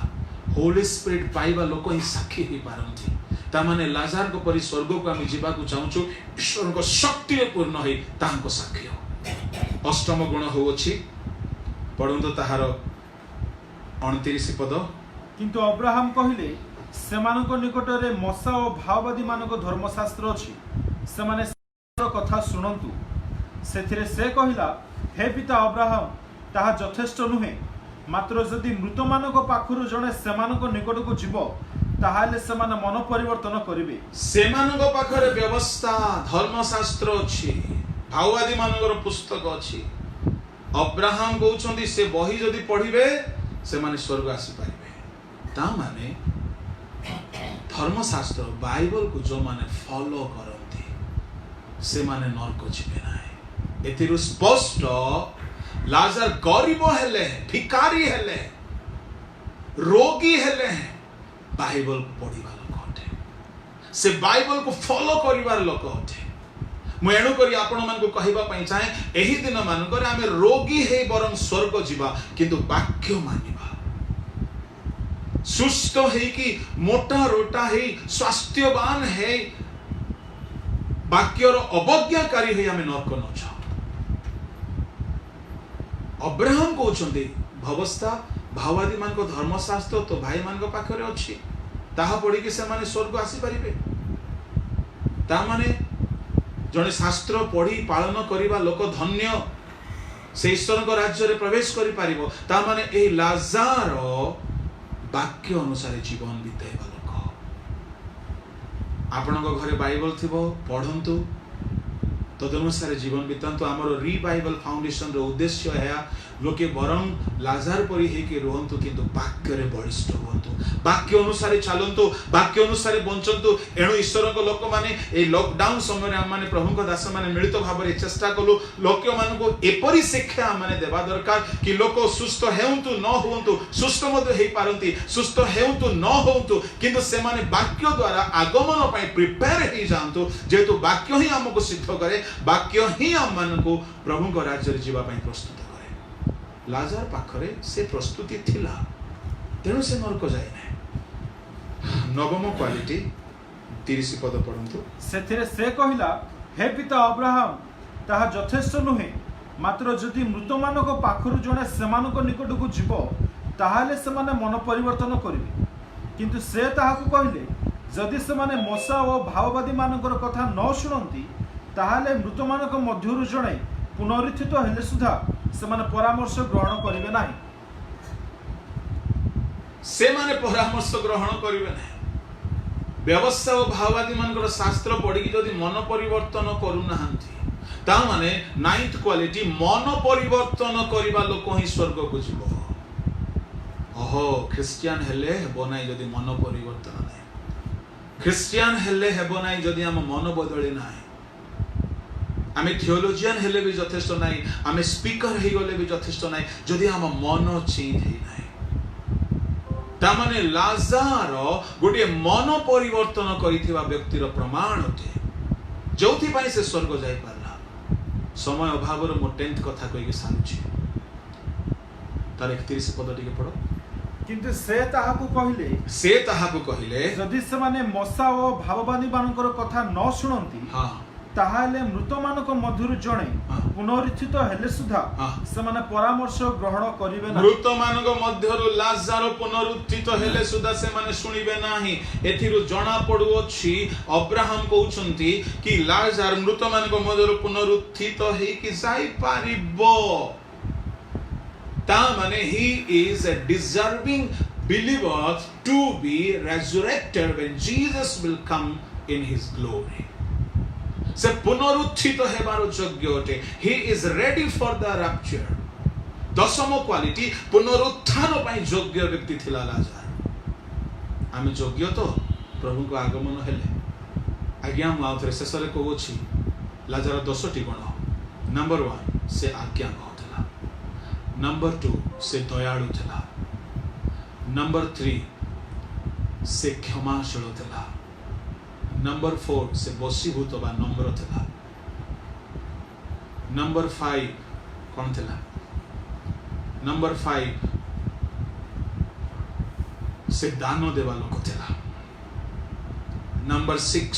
होली स्पिरिट पाइबा लोक ही साक्षी ही पारंती। ता माने लाजार को परि स्वर्ग को आमे जीवा को चाहूछु ईश्वर को शक्ति पूर्ण होई तांको साक्ष्य। अष्टम गुण हो अछि पढंतो ताहार 29 पद। किंतु अब्राहम कहिले सेमानक निकट रे मसा और भाववादी मानक धर्मशास्त्र अछि, सेमाने कथा सुनंतु। सेथिरे से कहिला, हे पिता अब्राहम, ताहा यथेष्ट नुहे, मात्र जदि मृत मानक पाखरु जणे सेमानक निकट को जीव ताहाले सेमाने मन परिवर्तन करिवे। सेमानक पाखरे व्यवस्था धर्मशास्त्र अछि, भाववादी मानकर पुस्तक अछि। अब्राहम कहउछंती से बही जदि पढिबे सेमाने स्वर्ग आसी पारिबे। ता माने धर्मशास्त्र बाइबल को जो माने फॉलो करंती सेमाने नरक जिबे नाही। एथिरु स्पष्ट लाजर गरीब हेले, भिकारी हेले, रोगी हेले, बाइबल पढ़िबा लोक अटे, से बाइबल को फॉलो करिबार लोक अटे। मु एणु करी आपण मान को कहिबा पई चाहे एही दिन मान करे आमे रोगी हे बरम स्वर्ग जिबा, किंतु वाक्य मानिबा। सुस्थ हे कि मोटा रोटा हे स्वास्थ्यवान हे वाक्यर अवज्ञाकारी हे आमे नरक न जाऊ। अब्राहम कहउछंती भवस्था भाववादी मान को धर्मशास्त्र तो भाई मान को पाखरे अछि, ताहा पढ़ी कि से माने स्वर्ग आसी परिबे। ता माने जने शास्त्र पढ़ी पालन करिबा लोक धन्य, से ईश्वर को राज्य रे प्रवेश करि पारिबो। ता माने एही लाजार वाक्य अनुसार जीवन बिताइबा लोक। आपन को घरे बाइबल थिबो पढंतु, तदनुसार जीवन बितांतु। आमर री बाइबल फाउंडेशन रो उद्देश्य है लोके बरं लाजार परि हे के रहंतु, किंतु वाक्य रे बलिष्ठ होंतु, वाक्य अनुसार चलंतु, वाक्य अनुसार बंचंतु। एणु ईश्वर को लोक माने ए लॉकडाउन समय रे माने प्रभु को दास माने मिलित भाव रे चेष्टा कलु लोक मान को एपरि शिक्षा माने देबा दरकार कि लोक सुस्थ हेउंतु न होंतु, सुस्थ मते हे पारंती, सुस्थ हेउंतु न होंतु, किंतु से माने वाक्य द्वारा आगमन पई प्रिपेयर हे जानतु। जेतु वाक्य ही हमको सिद्ध करे, वाक्य ही हम मान को प्रभु को राज्य रे जीवा पई प्रस्तुत करे। लाजार पाखरे से प्रस्तुति थिला, तेणु से नरक जाय नै। नवम क्वालिटी 30 पद पढंतु। सेथिरे से कहिला, हे पिता अब्राहम, ताहा यथेष्ट नुहे, मात्र जदि मृत मानक पाखरु जणे सेमानक निकट को जीव ताहाले सेमाने मन परिवर्तन करिवे। किंतु से ताहाकु कहिले, जदि सेमाने मसा और भाववादी मानकर कथा न शुणंती ताहाले मृत मानक मध्यरु जणे पुनरुत्थित हेले सुधा सेमाने परामर्श ग्रहण करिवे नाही। से माने परामर्श ग्रहण करिवे नाही। व्यवस्था और भाववादी मानकर शास्त्र पढ़ी जदि मन परिवर्तन करू नाहंती ता माने नाइन्थ क्वालिटी मन परिवर्तन करिबा लोक ही स्वर्ग को जीव। ओहो क्रिश्चियन हेले हेबो नाही जदि मन परिवर्तन नाही। क्रिश्चियन हेले हेबो नाही जदि हम मन बदली नाही। आमे थियोलॉजियन हेले भी यथेष्ट नाही। आमे स्पीकर हे गले भी यथेष्ट नाही जदि हम मन चेंज हे नाही। तामाने लाजार गोटे मन परिवर्तन करिथिबा व्यक्तिर प्रमाण अटे जोथि पाई से स्वर्ग जाई पारला। समय अभाव रो मो 10th कथा कहि सानुछि तार 31 पद टिके पढो। किंतु से ताहाकु कहिले जदि सेमाने मशा ओ भाववादी मानकर कथा न सुनंती हां ताहाले मृत मानक मधुर जणे पुनरुत्थित हेले सुधा सेमाने परामर्श ग्रहण करिवे नाही। मृत मानक मध्यरु लाजार पुनरुत्थित हेले सुधा से माने सुनिबे नाही। एथिरु जणा पडु अछि अब्राहम कहउछंती कि लाजार मृत मानक मध्यरु पुनरुत्थित हे कि जाई पारिबो। ता माने he is a deserving believer to be resurrected when Jesus will come in his glory. से पुनरुत्थित हेबार योग्य अटे। he is ready for the rapture। दशम क्वालिटी पुनरुत्थान पई योग्य व्यक्ति थिला लाजार। आमे योग्य तो प्रभु को आगमन हेले आज्ञा माउथरे शेषरे कहउछि लाजार 10 टी गुण। नंबर 1 से आज्ञा माउथला। नंबर 2 से दयालु थिला। नंबर 3 से क्षमाशील थिला। नंबर 4 से बसीभूत बा नम्र थिला। नंबर 5 कौन थिला? नंबर 5 से दान देवा लोक थिला। नंबर 6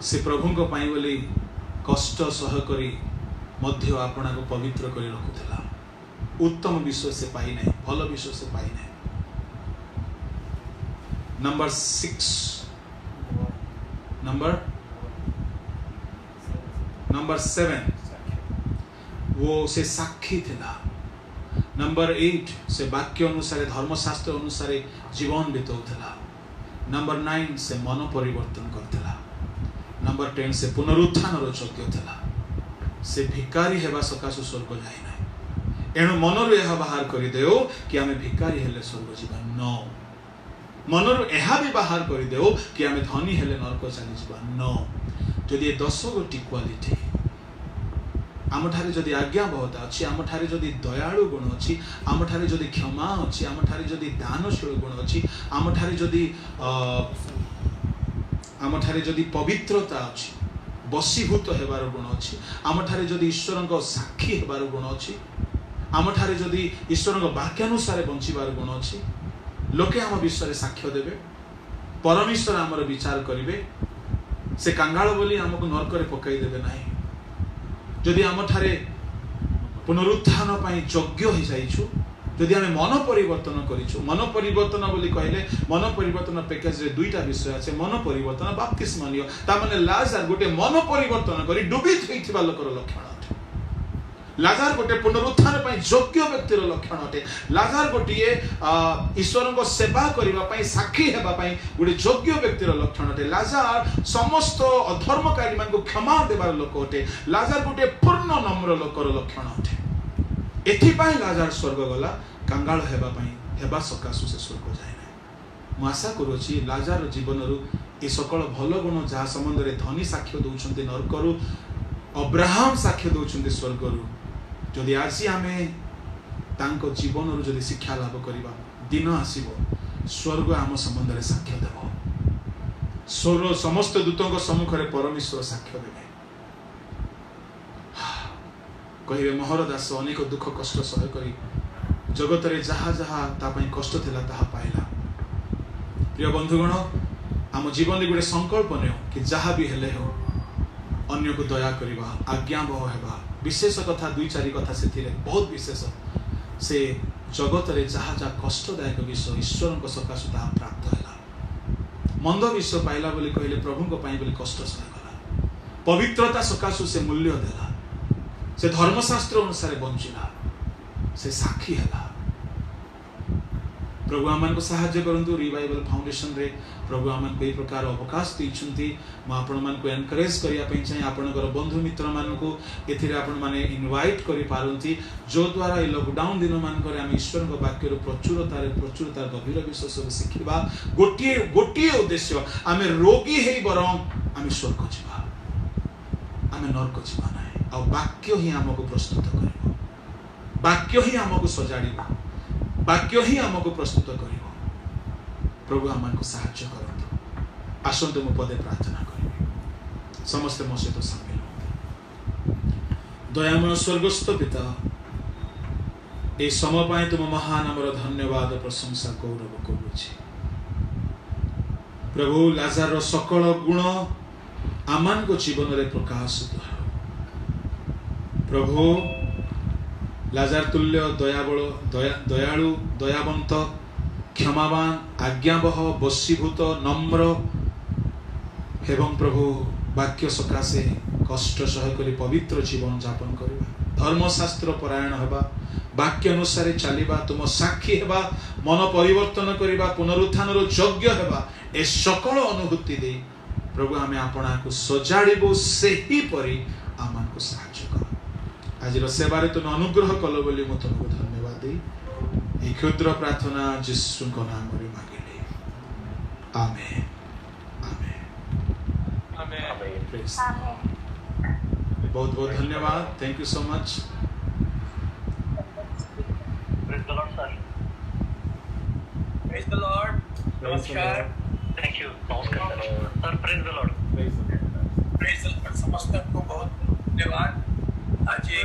से प्रभु को पाई बोली कष्ट सह करी मध्य आपना को पवित्र करी रखुथिला। उत्तम विश्व से पाई नहीं, भल विश्व से पाई नहीं। नंबर 6 नंबर 7 वो से साक्षी थिला। नंबर 8 से वाक्य अनुसार धर्मशास्त्र अनुसार जीवन बिताउथिला। नंबर 9 से मन परिवर्तन करथिला। नंबर 10 से पुनरुत्थान रो योग्य थिला। से भिकारी हेबा सकाशु स्वर्ग जाय नाही। एणु मनरु यह बाहर करि देओ कि आमे भिकारी हेले स्वर्ग जीवा न। मनरु यह भी बाहर करि देओ कि आमे धनी हेले नरक चली जीवा न। जदि 10 गोटी क्वालिटी आम ठारे जदि आज्ञा बहुता अछि, आम ठारे जदि दयालु गुण अछि, आम ठारे जदि क्षमा अछि, आम ठारे जदि दानशील गुण अछि, आम ठारे जदि पवित्रता अछि, बसीभूत हेबार गुण अछि, आम ठारे जदि ईश्वरक साक्षी हेबार गुण अछि, आम ठारे जदि ईश्वरक वाक्यानुसार बंचिबार गुण अछि, लोके आम विषय साक्ष्य देबे, परमेश्वर आमर विचार करिवे, से कांगाल बोली आमको नरक रे पकाई देबे नाही। जदि आम ठारे पुनरुत्थान पाई योग्य हो जाइछु, जदि आमे मन परिवर्तन करिछु, मन परिवर्तन बोली कहले मन परिवर्तन पैकेज रे दुईटा विषय আছে। मन परिवर्तन बाप्तिस्म लियो ता माने लाजार गोटे मन परिवर्तन करी डुबी थइथिबा लोकर लक्षण अटे। लाजार गोटे पुनरुत्थान पाई योग्य व्यक्तिर लक्षण अटे। लाजार गोटे ईश्वरक सेवा करिबा पाई साक्षी हेबा पाई गोटे योग्य व्यक्तिर लक्षण अटे। लाजार समस्त अधर्मकारी मान को क्षमा देबार लोक अटे। लाजार गोटे पूर्ण नम्र लोकर लक्षण अटे। एथि पाई लाजार स्वर्ग गला, कांगाल हेबा पाई हेबा सकाशु से स्वर्ग जाय ना। मु आशा करूछि लाजार जीवन रु ए सकल भल गुण जा संबंध रे धनी साक्ष्य दउछन्ते नरकरु, अब्राहम साक्ष्य दउछन्ते स्वर्गरु। जदि आज आमे तांको जीवन रु जदि शिक्षा लाभ करिबा, दिन आसीबो स्वर्ग आम संबंध रे साक्ष्य देबो। स्वर्ग समस्त दूतों सम्मुख रे परमेश्वर साक्ष्य देबे। कहिबे मोहर दास अनेक दुख कष्ट सह करी जगत रे जहा जहा ता पई कष्ट थिला ताहा पाइला। प्रिय बंधुगण, आम जीवन रे गोटे संकल्प नेओ कि जहा भी हेले हो अन्य को दया करिबा, आज्ञाबह हेबा। विशेष कथा 2-4 कथा सेथिरे बहुत विशेष। से जगत रे जहा जहा कष्टदायक विषय ईश्वरक सकाशु ताहा प्राप्त हैला। मंद विषय पाइला बोली कहले प्रभु को पाई बोली कष्ट सह कला। पवित्रता सकाशु से मूल्य देला। से धर्मशास्त्र अनुसार बंचिला से साक्षी है। प्रभु आम को साहाय्य करंतु रिवाइवल फाउंडेशन रे प्रभु आम को प्रकार अवकाश देइछंती। म आपण मान को एनकरेज करिया पई चाहे आपनकर बंधु मित्र मान को एथिरे आपण माने इनवाइट करि पारंती, जो द्वारा ए लॉकडाउन दिन मान करे हम ईश्वर को वाक्य रो प्रचुरता गभीर विश्वास को सिखिबा। गोटिए उद्देश्य आमे रोगी हेई बरं आमे स्वर्ग जिबा, आमे नरक जिबा नाही। आ वाक्य ही हमको प्रस्तुत करिवो, वाक्य ही हमको सजाड़िबो, वाक्य ही हमको प्रस्तुत करिवो। प्रभु आमको साहाय्य करंतु। आसंतु मु पदे प्रार्थना करिबे। समस्त मो सहित सामिल होंतु। दयामय स्वर्गस्थ पिता, ए समय पाए तुम महान हमर धन्यवाद प्रशंसा गौरव करूछि। प्रभु लाजार रो सकल गुण आमान को जीवन रे प्रकाशित हो। प्रभु लाजार तुल्य दयालु दयावंत क्षमावान आज्ञाबह वशीभूत नम्र एवं प्रभु वाक्य सकाशे कष्ट सह करी पवित्र जीवन यापन करबा, धर्मशास्त्र परायण हवा, वाक्य अनुसार चलिबा, तुम साक्षी हेबा, मन परिवर्तन करिबा, पुनरुत्थान योग्य हेबा, ए सकल अनुभूति दे प्रभु आमे आपना को सजाड़िबो। सेही परि आमान को साहाय्य कर। आज सेवार तुम अनुग्रह कल बोली मु तुमको धन्यवाद दे। क्षुद्र प्रार्थना यीशु को नाम रे मांगिले, आमेन आमेन आमेन। बहुत बहुत धन्यवाद। Thank you so much. Praise the Lord, sir. Praise the Lord. Namaskar. Thank you. Namaskar, sir. Sir, praise the Lord. Praise the Lord. समस्त को बहुत धन्यवाद। आज ये